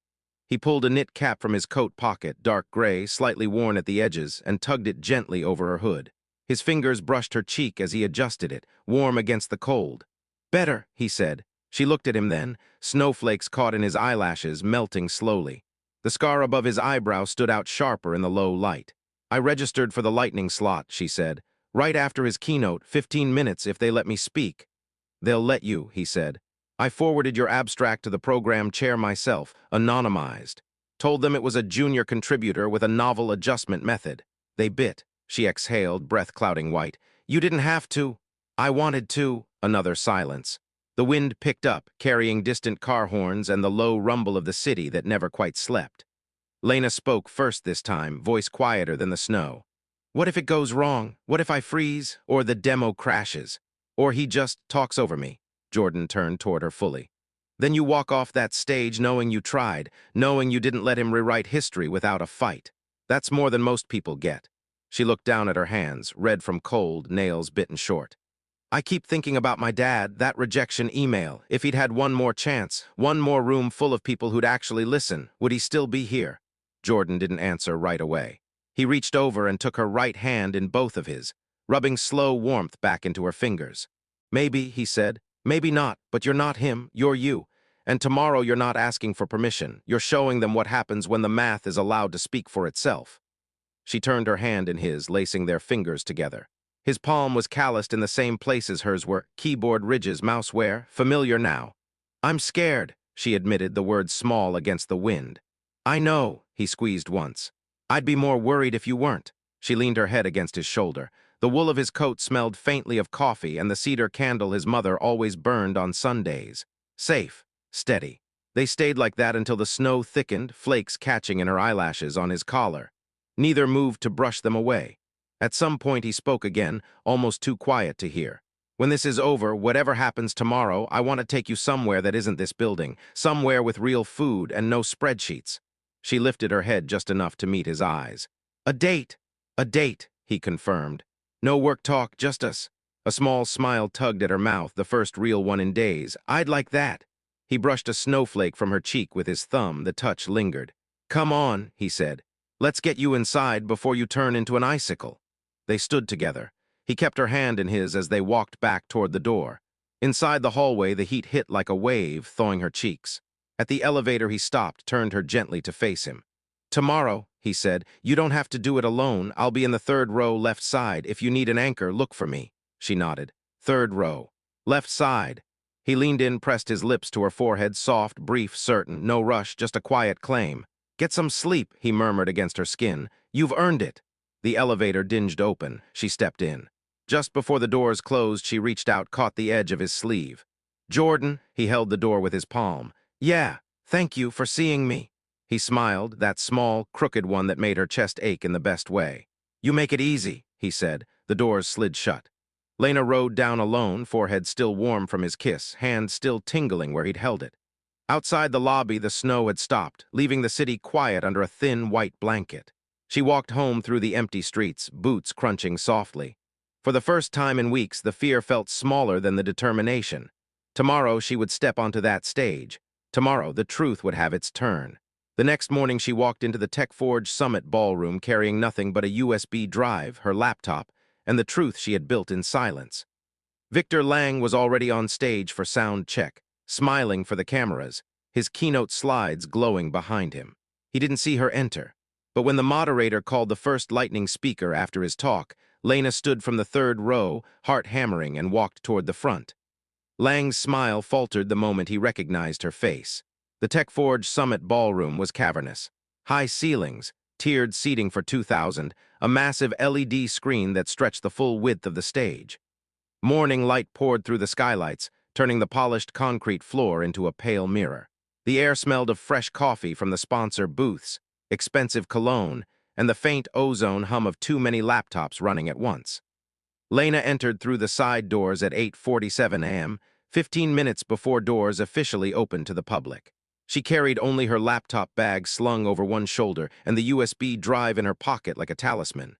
He pulled a knit cap from his coat pocket, dark gray, slightly worn at the edges, and tugged it gently over her hood. His fingers brushed her cheek as he adjusted it, warm against the cold. "Better," he said. She looked at him then, snowflakes caught in his eyelashes, melting slowly. The scar above his eyebrow stood out sharper in the low light. "I registered for the lightning slot," she said. "Right after his keynote, 15 minutes if they let me speak." "They'll let you," he said. "I forwarded your abstract to the program chair myself, anonymized. Told them it was a junior contributor with a novel adjustment method. They bit." She exhaled, breath clouding white. "You didn't have to." "I wanted to." Another silence. The wind picked up, carrying distant car horns and the low rumble of the city that never quite slept. Lena spoke first this time, voice quieter than the snow. "What if it goes wrong? What if I freeze? Or the demo crashes? Or he just talks over me?" Jordan turned toward her fully. "Then you walk off that stage knowing you tried, knowing you didn't let him rewrite history without a fight. That's more than most people get." She looked down at her hands, red from cold, nails bitten short. "I keep thinking about my dad, that rejection email. If he'd had one more chance, one more room full of people who'd actually listen, would he still be here?" Jordan didn't answer right away. He reached over and took her right hand in both of his, rubbing slow warmth back into her fingers. "Maybe," he said, "maybe not, but you're not him, you're you. And tomorrow you're not asking for permission. You're showing them what happens when the math is allowed to speak for itself." She turned her hand in his, lacing their fingers together. His palm was calloused in the same places hers were, keyboard ridges, mouse wear, familiar now. "I'm scared," she admitted, the words small against the wind. "I know," he squeezed once. "I'd be more worried if you weren't." She leaned her head against his shoulder. The wool of his coat smelled faintly of coffee and the cedar candle his mother always burned on Sundays. Safe, steady. They stayed like that until the snow thickened, flakes catching in her eyelashes on his collar. Neither moved to brush them away. At some point he spoke again, almost too quiet to hear. "When this is over, whatever happens tomorrow, I want to take you somewhere that isn't this building, somewhere with real food and no spreadsheets." She lifted her head just enough to meet his eyes. "A date." "A date," he confirmed. "No work talk, just us." A small smile tugged at her mouth, the first real one in days. "I'd like that." He brushed a snowflake from her cheek with his thumb, the touch lingered. "Come on," he said. "Let's get you inside before you turn into an icicle." They stood together. He kept her hand in his as they walked back toward the door. Inside the hallway, the heat hit like a wave, thawing her cheeks. At the elevator, he stopped, turned her gently to face him. "Tomorrow," he said, "you don't have to do it alone. I'll be in the third row, left side. If you need an anchor, look for me." She nodded. "Third row. Left side." He leaned in, pressed his lips to her forehead, soft, brief, certain, no rush, just a quiet claim. "Get some sleep," he murmured against her skin. "You've earned it." The elevator dinged open. She stepped in. Just before the doors closed, she reached out, caught the edge of his sleeve. "Jordan," he held the door with his palm. "Yeah, thank you for seeing me." He smiled, that small, crooked one that made her chest ache in the best way. "You make it easy," he said. The doors slid shut. Lena rode down alone, forehead still warm from his kiss, hand still tingling where he'd held it. Outside the lobby, the snow had stopped, leaving the city quiet under a thin white blanket. She walked home through the empty streets, boots crunching softly. For the first time in weeks, the fear felt smaller than the determination. Tomorrow she would step onto that stage. Tomorrow the truth would have its turn. The next morning she walked into the Tech Forge Summit ballroom carrying nothing but a USB drive, her laptop, and the truth she had built in silence. Victor Lang was already on stage for sound check, smiling for the cameras, his keynote slides glowing behind him. He didn't see her enter. But when the moderator called the first lightning speaker after his talk, Lena stood from the third row, heart hammering, and walked toward the front. Lang's smile faltered the moment he recognized her face. The Tech Forge Summit Ballroom was cavernous. High ceilings, tiered seating for 2,000, a massive LED screen that stretched the full width of the stage. Morning light poured through the skylights, turning the polished concrete floor into a pale mirror. The air smelled of fresh coffee from the sponsor booths, expensive cologne, and the faint ozone hum of too many laptops running at once. Lena entered through the side doors at 8:47 a.m., 15 minutes before doors officially opened to the public. She carried only her laptop bag slung over one shoulder and the USB drive in her pocket like a talisman.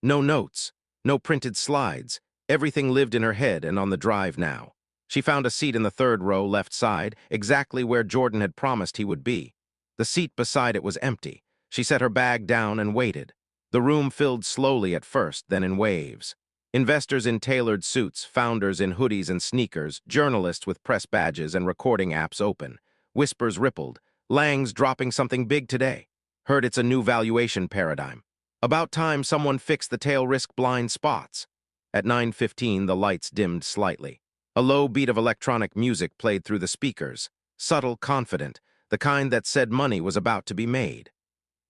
No notes, no printed slides. Everything lived in her head and on the drive now. She found a seat in the third row left side, exactly where Jordan had promised he would be. The seat beside it was empty. She set her bag down and waited. The room filled slowly at first, then in waves. Investors in tailored suits, founders in hoodies and sneakers, journalists with press badges and recording apps open. Whispers rippled. Lang's dropping something big today. Heard it's a new valuation paradigm. About time someone fixed the tail risk blind spots. At 9:15, the lights dimmed slightly. A low beat of electronic music played through the speakers, subtle, confident, the kind that said money was about to be made.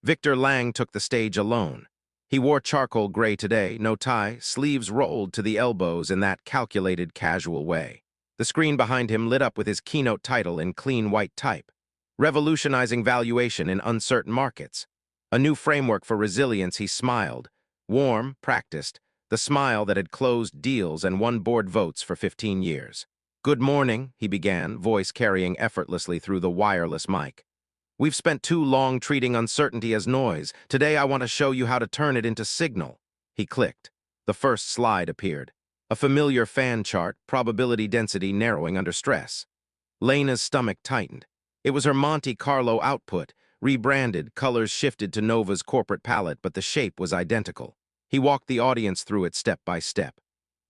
Victor Lang took the stage alone. He wore charcoal gray today, no tie, sleeves rolled to the elbows in that calculated, casual way. The screen behind him lit up with his keynote title in clean white type. Revolutionizing valuation in uncertain markets. A new framework for resilience. He smiled. Warm, practiced. The smile that had closed deals and won board votes for 15 years. "Good morning," he began, voice carrying effortlessly through the wireless mic. "We've spent too long treating uncertainty as noise. Today I want to show you how to turn it into signal." He clicked. The first slide appeared. A familiar fan chart, probability density narrowing under stress. Lena's stomach tightened. It was her Monte Carlo output, rebranded, colors shifted to Nova's corporate palette, but the shape was identical. He walked the audience through it step by step.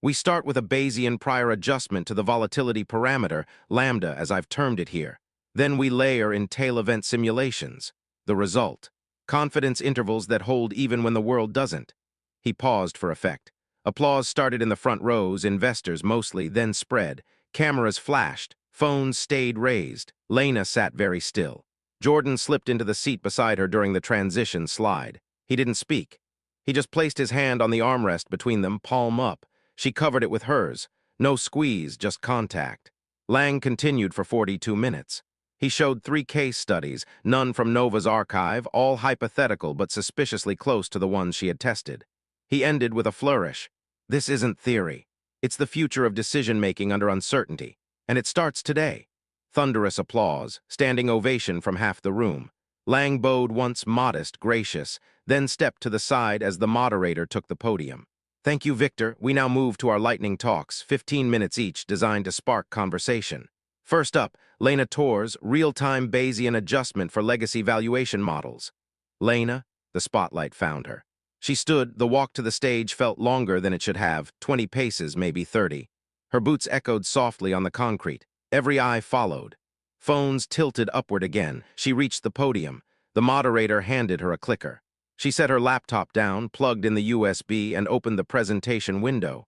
"We start with a Bayesian prior adjustment to the volatility parameter, lambda as I've termed it here. Then we layer in tail event simulations. The result: confidence intervals that hold even when the world doesn't." He paused for effect. Applause started in the front rows, investors mostly, then spread. Cameras flashed. Phones stayed raised. Lena sat very still. Jordan slipped into the seat beside her during the transition slide. He didn't speak. He just placed his hand on the armrest between them, palm up. She covered it with hers. No squeeze, just contact. Lang continued for 42 minutes. He showed 3 case studies, none from Nova's archive, all hypothetical but suspiciously close to the ones she had tested. He ended with a flourish. "This isn't theory. It's the future of decision-making under uncertainty. And it starts today." Thunderous applause, standing ovation from half the room. Lang bowed once, modest, gracious, then stepped to the side as the moderator took the podium. "Thank you, Victor. We now move to our lightning talks, 15 minutes each, designed to spark conversation. First up, Lena Torres, real-time Bayesian adjustment for legacy valuation models." Lena, the spotlight found her. She stood. The walk to the stage felt longer than it should have, 20 paces, maybe 30. Her boots echoed softly on the concrete. Every eye followed. Phones tilted upward again. She reached the podium. The moderator handed her a clicker. She set her laptop down, plugged in the USB, and opened the presentation window.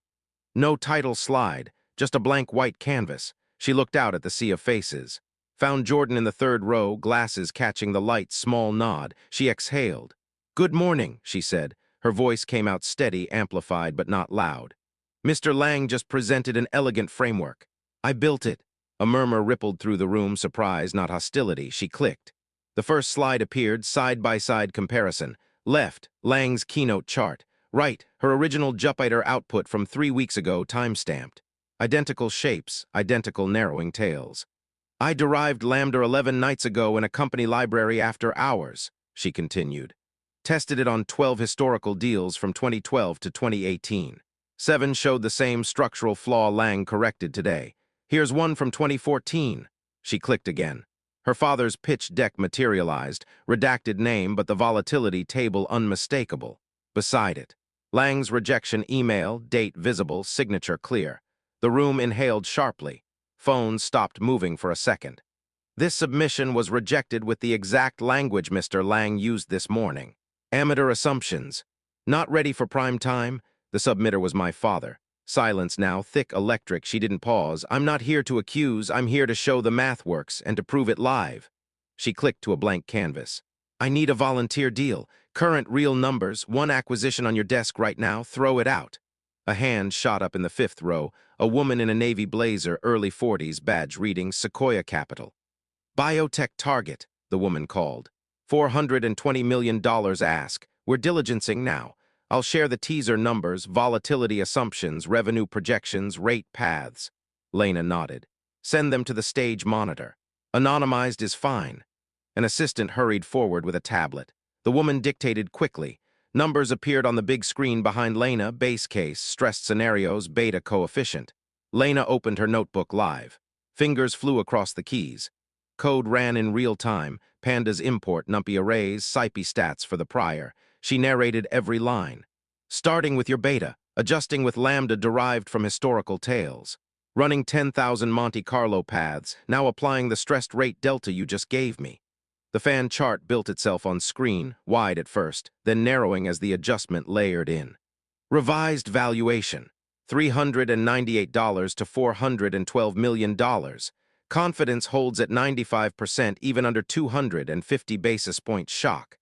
No title slide, just a blank white canvas. She looked out at the sea of faces. Found Jordan in the third row, glasses catching the light, small nod. She exhaled. "Good morning," she said. Her voice came out steady, amplified, but not loud. "Mr. Lang just presented an elegant framework. I built it." A murmur rippled through the room, surprise, not hostility. She clicked. The first slide appeared, side-by-side comparison. Left, Lang's keynote chart. Right, her original Jupiter output from 3 weeks ago, time-stamped. Identical shapes, identical narrowing tails. "I derived Lambda 11 nights ago in a company library after hours," she continued. "Tested it on 12 historical deals from 2012 to 2018. 7 showed the same structural flaw Lang corrected today. Here's one from 2014. She clicked again. Her father's pitch deck materialized, redacted name but the volatility table unmistakable. Beside it, Lang's rejection email, date visible, signature clear. The room inhaled sharply. Phones stopped moving for a second. "This submission was rejected with the exact language Mr. Lang used this morning. Amateur assumptions. Not ready for prime time." The submitter was my father. Silence now, thick, electric. She didn't pause. I'm not here to accuse. I'm here to show the math works and to prove it live. She clicked to a blank canvas. I need a volunteer deal. Current real numbers, one acquisition on your desk right now, throw it out. A hand shot up in the fifth row, a woman in a navy blazer, early 40s, badge reading Sequoia Capital. Biotech target, the woman called. $420 million ask. We're diligencing now. I'll share the teaser numbers, volatility assumptions, revenue projections, rate paths. Lena nodded. Send them to the stage monitor. Anonymized is fine. An assistant hurried forward with a tablet. The woman dictated quickly. Numbers appeared on the big screen behind Lena, base case, stressed scenarios, beta coefficient. Lena opened her notebook live. Fingers flew across the keys. Code ran in real time, pandas import, numpy arrays, SciPy stats for the prior. She narrated every line. Starting with your beta, adjusting with lambda derived from historical tales. Running 10,000 Monte Carlo paths, now applying the stressed rate delta you just gave me. The fan chart built itself on screen, wide at first, then narrowing as the adjustment layered in. Revised valuation, $398 to $412 million. Confidence holds at 95% even under 250 basis point shock.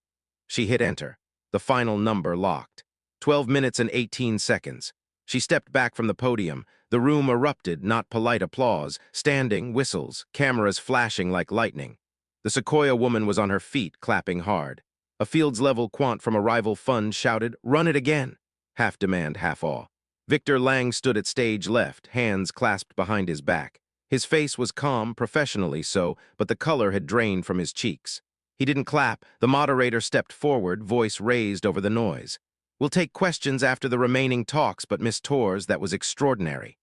She hit enter. The final number locked. 12 minutes and 18 seconds. She stepped back from the podium. The room erupted, not polite applause, standing, whistles, cameras flashing like lightning. The Sequoia woman was on her feet, clapping hard. A Fields-level quant from a rival fund shouted, "Run it again!" Half demand, half awe. Victor Lang stood at stage left, hands clasped behind his back. His face was calm, professionally so, but the color had drained from his cheeks. He didn't clap. The moderator stepped forward, voice raised over the noise. We'll take questions after the remaining talks, but Miss Torres, that was extraordinary.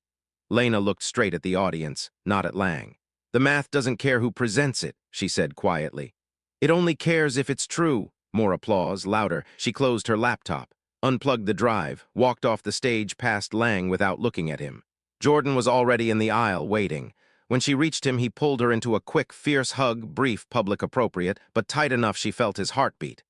Lena looked straight at the audience, not at Lang. The math doesn't care who presents it, she said quietly. It only cares if it's true. More applause, louder. She closed her laptop, unplugged the drive, walked off the stage past Lang without looking at him. Jordan was already in the aisle, waiting. When she reached him, he pulled her into a quick, fierce hug, brief, public appropriate, but tight enough she felt his heartbeat.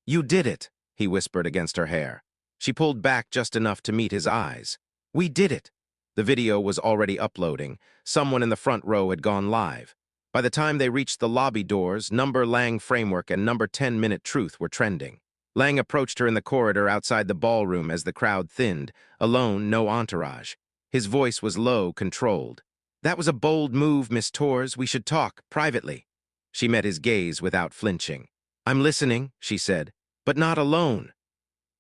You did it, he whispered against her hair. She pulled back just enough to meet his eyes. We did it. The video was already uploading. Someone in the front row had gone live. By the time they reached the lobby doors, number Lang Framework and number 10-Minute Truth were trending. Lang approached her in the corridor outside the ballroom as the crowd thinned, alone, no entourage. His voice was low, controlled. That was a bold move, Miss Torres. We should talk, privately. She met his gaze without flinching. I'm listening, she said, but not alone.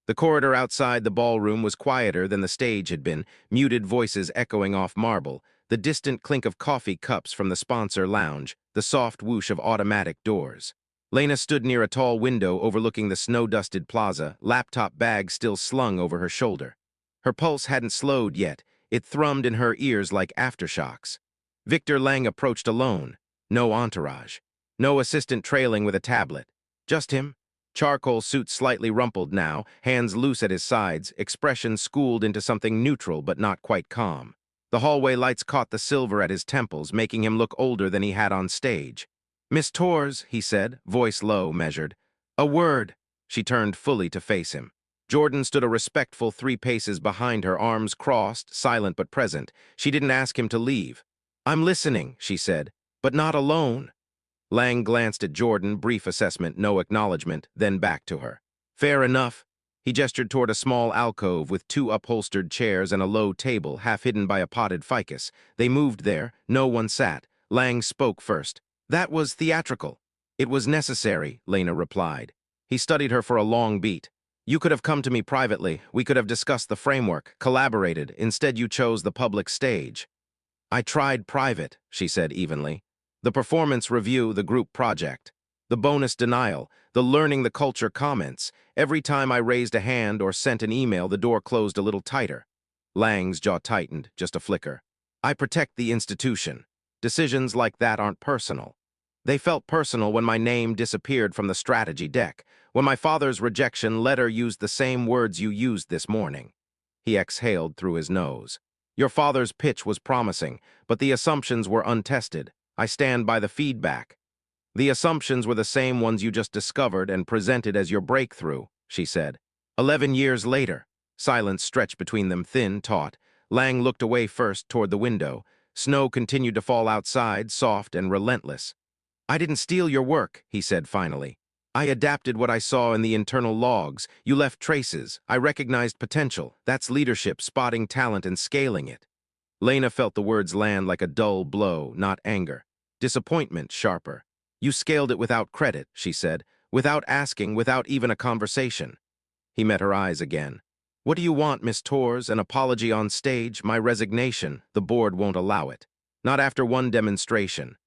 The corridor outside the ballroom was quieter than the stage had been, muted voices echoing off marble, the distant clink of coffee cups from the sponsor lounge, the soft whoosh of automatic doors. Lena stood near a tall window overlooking the snow-dusted plaza, laptop bag still slung over her shoulder. Her pulse hadn't slowed yet. It thrummed in her ears like aftershocks. Victor Lang approached alone. No entourage. No assistant trailing with a tablet. Just him. Charcoal suit slightly rumpled now, hands loose at his sides, expression schooled into something neutral but not quite calm. The hallway lights caught the silver at his temples, making him look older than he had on stage. Miss Torres, he said, voice low, measured. A word. She turned fully to face him. Jordan stood a respectful 3 paces behind her, arms crossed, silent but present. She didn't ask him to leave. I'm listening, she said, but not alone. Lang glanced at Jordan, brief assessment, no acknowledgement, then back to her. Fair enough. He gestured toward a small alcove with 2 upholstered chairs and a low table, half hidden by a potted ficus. They moved there. No one sat. Lang spoke first. That was theatrical. It was necessary, Lena replied. He studied her for a long beat. You could have come to me privately. We could have discussed the framework, collaborated. Instead, you chose the public stage. I tried private, she said evenly. The performance review, the group project. The bonus denial, the learning the culture comments. Every time I raised a hand or sent an email, the door closed a little tighter. Lang's jaw tightened, just a flicker. I protect the institution. Decisions like that aren't personal. They felt personal when my name disappeared from the strategy deck, when my father's rejection letter used the same words you used this morning. He exhaled through his nose. Your father's pitch was promising, but the assumptions were untested. I stand by the feedback. The assumptions were the same ones you just discovered and presented as your breakthrough, she said. 11 years later, silence stretched between them, thin, taut. Lang looked away first toward the window. Snow continued to fall outside, soft and relentless. "I didn't steal your work," he said finally. "I adapted what I saw in the internal logs. You left traces. I recognized potential. That's leadership, spotting talent and scaling it." Lena felt the words land like a dull blow, not anger. Disappointment sharper. "You scaled it without credit," she said, "without asking, without even a conversation." He met her eyes again. "What do you want, Miss Torres? An apology on stage? My resignation? The board won't allow it. Not after one demonstration."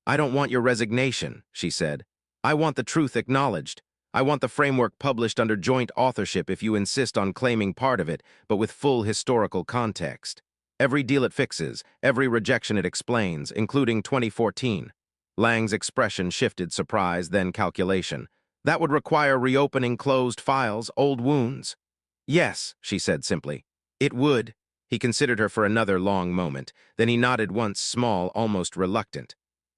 "I don't want your resignation," she said. "I want the truth acknowledged. I want the framework published under joint authorship if you insist on claiming part of it, but with full historical context. Every deal it fixes, every rejection it explains, including 2014. Lang's expression shifted surprise, then calculation. "That would require reopening closed files, old wounds." "Yes," she said simply. "It would." He considered her for another long moment. Then he nodded once, small, almost reluctant.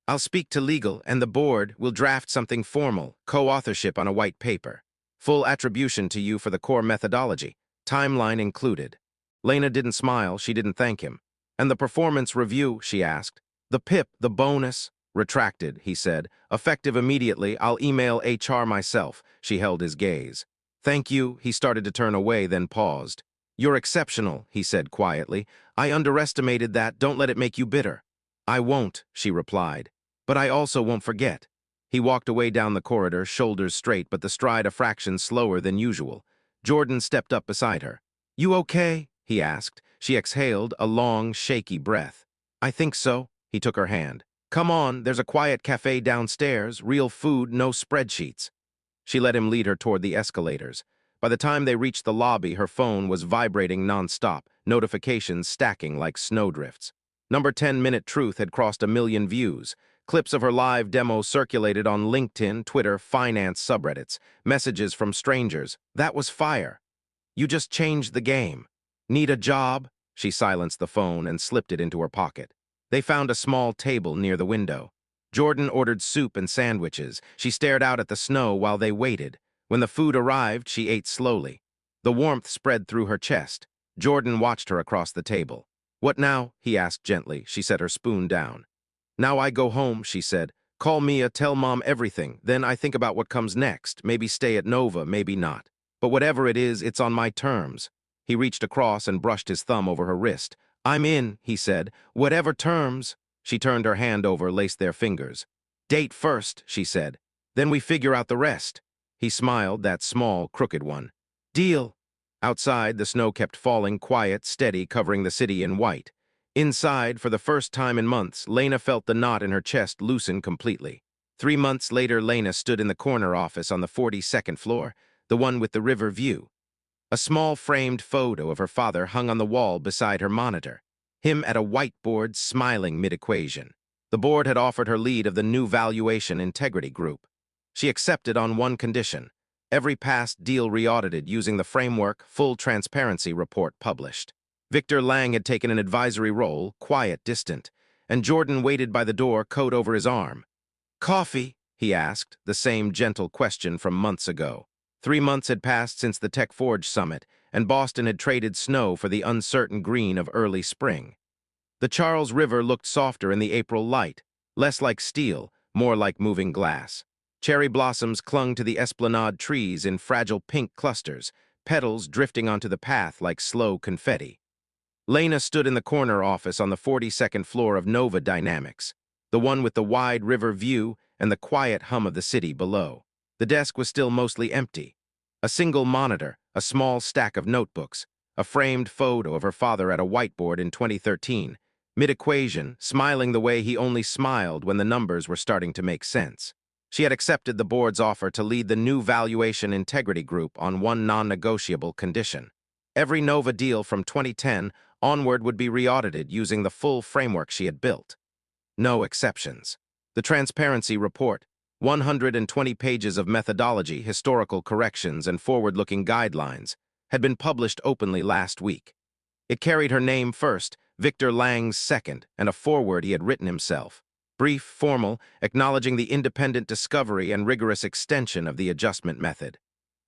"I'll speak to legal, and the board will draft something formal, co-authorship on a white paper. Full attribution to you for the core methodology, timeline included." Lena didn't smile, she didn't thank him. "And the performance review?" she asked. "The PIP, the bonus?" "Retracted," he said. "Effective immediately, I'll email HR myself." She held his gaze. "Thank you." He started to turn away, then paused. "You're exceptional," he said quietly. "I underestimated that. Don't let it make you bitter." "I won't," she replied. "But I also won't forget." He walked away down the corridor, shoulders straight, but the stride a fraction slower than usual. Jordan stepped up beside her. "You okay?" he asked. She exhaled, a long, shaky breath. "I think so." He took her hand. "Come on, there's a quiet cafe downstairs, real food, no spreadsheets." She let him lead her toward the escalators. By the time they reached the lobby, her phone was vibrating nonstop, notifications stacking like snowdrifts. Number 10 Minute Truth had crossed 1 million views. Clips of her live demo circulated on LinkedIn, Twitter, finance subreddits. Messages from strangers. That was fire. "You just changed the game." "Need a job?" She silenced the phone and slipped it into her pocket. They found a small table near the window. Jordan ordered soup and sandwiches. She stared out at the snow while they waited. When the food arrived, she ate slowly. The warmth spread through her chest. Jordan watched her across the table. "What now?" he asked gently. She set her spoon down. "Now I go home," she said. "Call Mia, tell Mom everything. Then I think about what comes next. Maybe stay at Nova, maybe not. But whatever it is, it's on my terms." He reached across and brushed his thumb over her wrist. "I'm in," he said. "Whatever terms." She turned her hand over, laced their fingers. "Date first," she said. "Then we figure out the rest." He smiled, that small, crooked one. "Deal." Outside, the snow kept falling, quiet, steady, covering the city in white. Inside, for the first time in months, Lena felt the knot in her chest loosen completely. 3 months later, Lena stood in the corner office on the 42nd floor, the one with the river view. A small framed photo of her father hung on the wall beside her monitor. Him at a whiteboard, smiling mid-equation. The board had offered her lead of the new valuation integrity group. She accepted on one condition: every past deal re-audited using the framework, full transparency report published. Victor Lang had taken an advisory role, quiet, distant, and Jordan waited by the door, coat over his arm. "Coffee?" he asked, the same gentle question from months ago. 3 months had passed since the Tech Forge summit, and Boston had traded snow for the uncertain green of early spring. The Charles River looked softer in the April light, less like steel, more like moving glass. Cherry blossoms clung to the esplanade trees in fragile pink clusters, petals drifting onto the path like slow confetti. Lena stood in the corner office on the 42nd floor of Nova Dynamics, the one with the wide river view and the quiet hum of the city below. The desk was still mostly empty. A single monitor, a small stack of notebooks, a framed photo of her father at a whiteboard in 2013, mid-equation, smiling the way he only smiled when the numbers were starting to make sense. She had accepted the board's offer to lead the new valuation integrity group on one non-negotiable condition. Every Nova deal from 2010 onward would be re-audited using the full framework she had built. No exceptions. The transparency report, 120 pages of methodology, historical corrections, and forward-looking guidelines, had been published openly last week. It carried her name first, Victor Lang's second, and a foreword he had written himself. Brief, formal, acknowledging the independent discovery and rigorous extension of the adjustment method.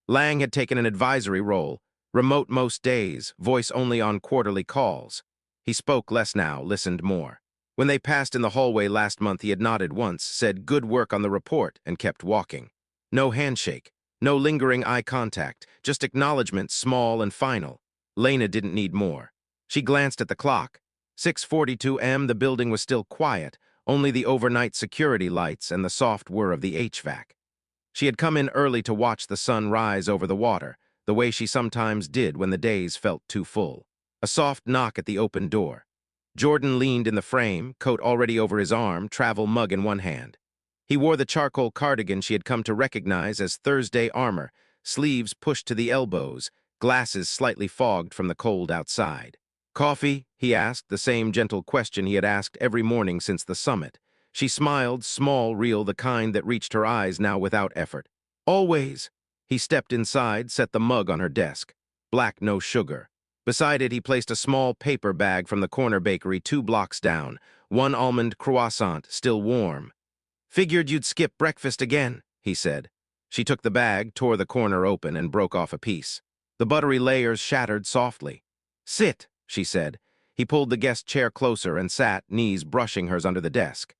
Lang had taken an advisory role, Remote most days, voice only on quarterly calls. He spoke less now, listened more. When they passed in the hallway last month, he had nodded once, said good work on the report, and kept walking. No handshake, no lingering eye contact, just acknowledgement, small and final. Lena didn't need more. She glanced at the clock. 6:42 a.m. The building was still quiet, only the overnight security lights and the soft whir of the HVAC. She had come in early to watch the sun rise over the water, the way she sometimes did when the days felt too full. A soft knock at the open door. Jordan leaned in the frame, coat already over his arm, travel mug in one hand. He wore the charcoal cardigan she had come to recognize as Thursday armor, sleeves pushed to the elbows, glasses slightly fogged from the cold outside. "Coffee?" he asked, the same gentle question he had asked every morning since the summit. She smiled, small, real, the kind that reached her eyes now without effort. "Always." He stepped inside, set the mug on her desk. Black, no sugar. Beside it, he placed a small paper bag from the corner bakery 2 blocks down, one almond croissant, still warm. "Figured you'd skip breakfast again," he said. She took the bag, tore the corner open, and broke off a piece. The buttery layers shattered softly. "Sit," she said. He pulled the guest chair closer and sat, knees brushing hers under the desk.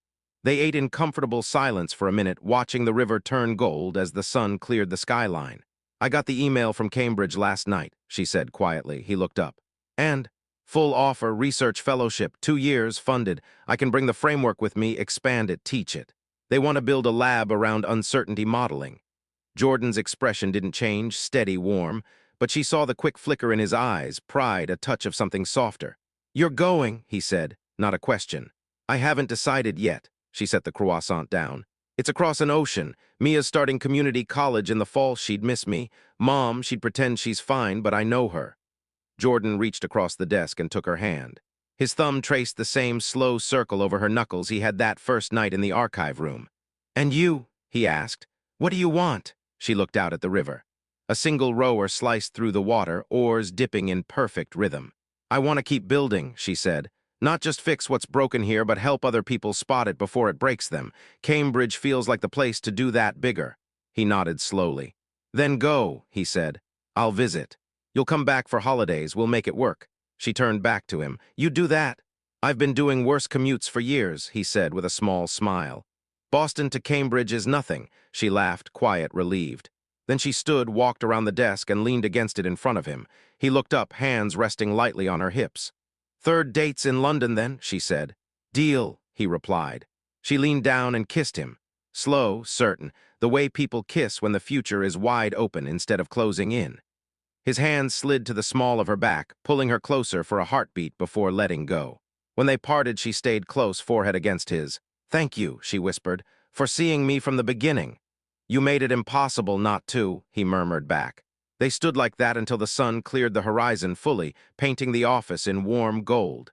They ate in comfortable silence for a minute, watching the river turn gold as the sun cleared the skyline. "I got the email from Cambridge last night," she said quietly. He looked up. "And? Full offer, research fellowship, 2 years, funded. I can bring the framework with me, expand it, teach it. They want to build a lab around uncertainty modeling." Jordan's expression didn't change, steady, warm, but she saw the quick flicker in his eyes, pride, a touch of something softer. "You're going," he said, not a question. "I haven't decided yet." She set the croissant down. "It's across an ocean. Mia's starting community college in the fall. She'd miss me. Mom, she'd pretend she's fine, but I know her." Jordan reached across the desk and took her hand. His thumb traced the same slow circle over her knuckles he had that first night in the archive room. "And you?" he asked. "What do you want?" She looked out at the river. A single rower sliced through the water, oars dipping in perfect rhythm. "I want to keep building," she said. "Not just fix what's broken here, but help other people spot it before it breaks them. Cambridge feels like the place to do that bigger." He nodded slowly. "Then go," he said. "I'll visit. You'll come back for holidays, we'll make it work." She turned back to him. "You do that?" "I've been doing worse commutes for years," he said with a small smile. "Boston to Cambridge is nothing," she laughed, quiet, relieved. Then she stood, walked around the desk, and leaned against it in front of him. He looked up, hands resting lightly on her hips. "Third date's in London, then," she said. "Deal," he replied. She leaned down and kissed him. Slow, certain, the way people kiss when the future is wide open instead of closing in. His hands slid to the small of her back, pulling her closer for a heartbeat before letting go. When they parted, she stayed close, forehead against his. "Thank you," she whispered, "for seeing me from the beginning." "You made it impossible not to," he murmured back. They stood like that until the sun cleared the horizon fully, painting the office in warm gold.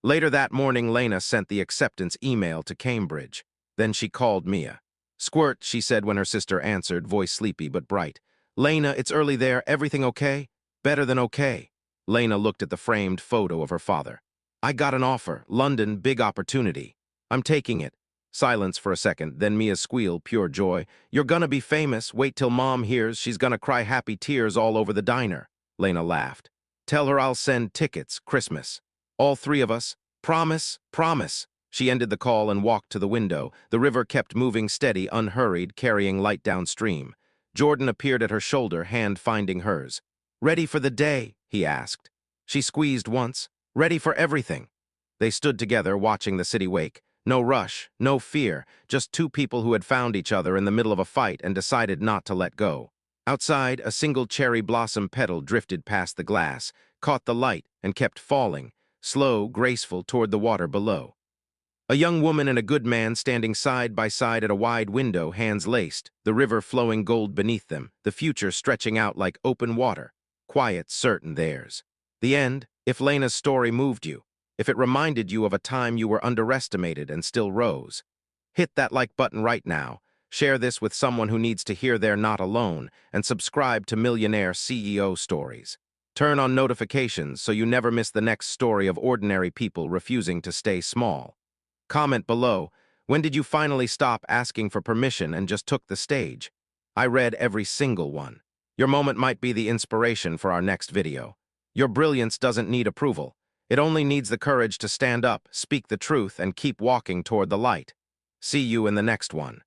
Later that morning, Lena sent the acceptance email to Cambridge. Then she called Mia. "Squirt," she said when her sister answered, voice sleepy but bright. "Lena, it's early there. Everything okay?" "Better than okay." Lena looked at the framed photo of her father. "I got an offer. London, big opportunity. I'm taking it." Silence for a second, then Mia squealed, pure joy. "You're gonna be famous. Wait till Mom hears. She's gonna cry happy tears all over the diner." Lena laughed. "Tell her I'll send tickets, Christmas. All 3 of us. Promise, promise." She ended the call and walked to the window. The river kept moving steady, unhurried, carrying light downstream. Jordan appeared at her shoulder, hand finding hers. "Ready for the day?" he asked. She squeezed once. "Ready for everything." They stood together, watching the city wake. No rush, no fear, just 2 people who had found each other in the middle of a fight and decided not to let go. Outside, a single cherry blossom petal drifted past the glass, caught the light, and kept falling, slow, graceful, toward the water below. A young woman and a good man standing side by side at a wide window, hands laced, the river flowing gold beneath them, the future stretching out like open water. Quiet, certain theirs. The end, if Lena's story moved you. If it reminded you of a time you were underestimated and still rose. Hit that like button right now, share this with someone who needs to hear they're not alone, and subscribe to Millionaire CEO Stories. Turn on notifications so you never miss the next story of ordinary people refusing to stay small. Comment below, when did you finally stop asking for permission and just took the stage? I read every single one. Your moment might be the inspiration for our next video. Your brilliance doesn't need approval. It only needs the courage to stand up, speak the truth, and keep walking toward the light. See you in the next one.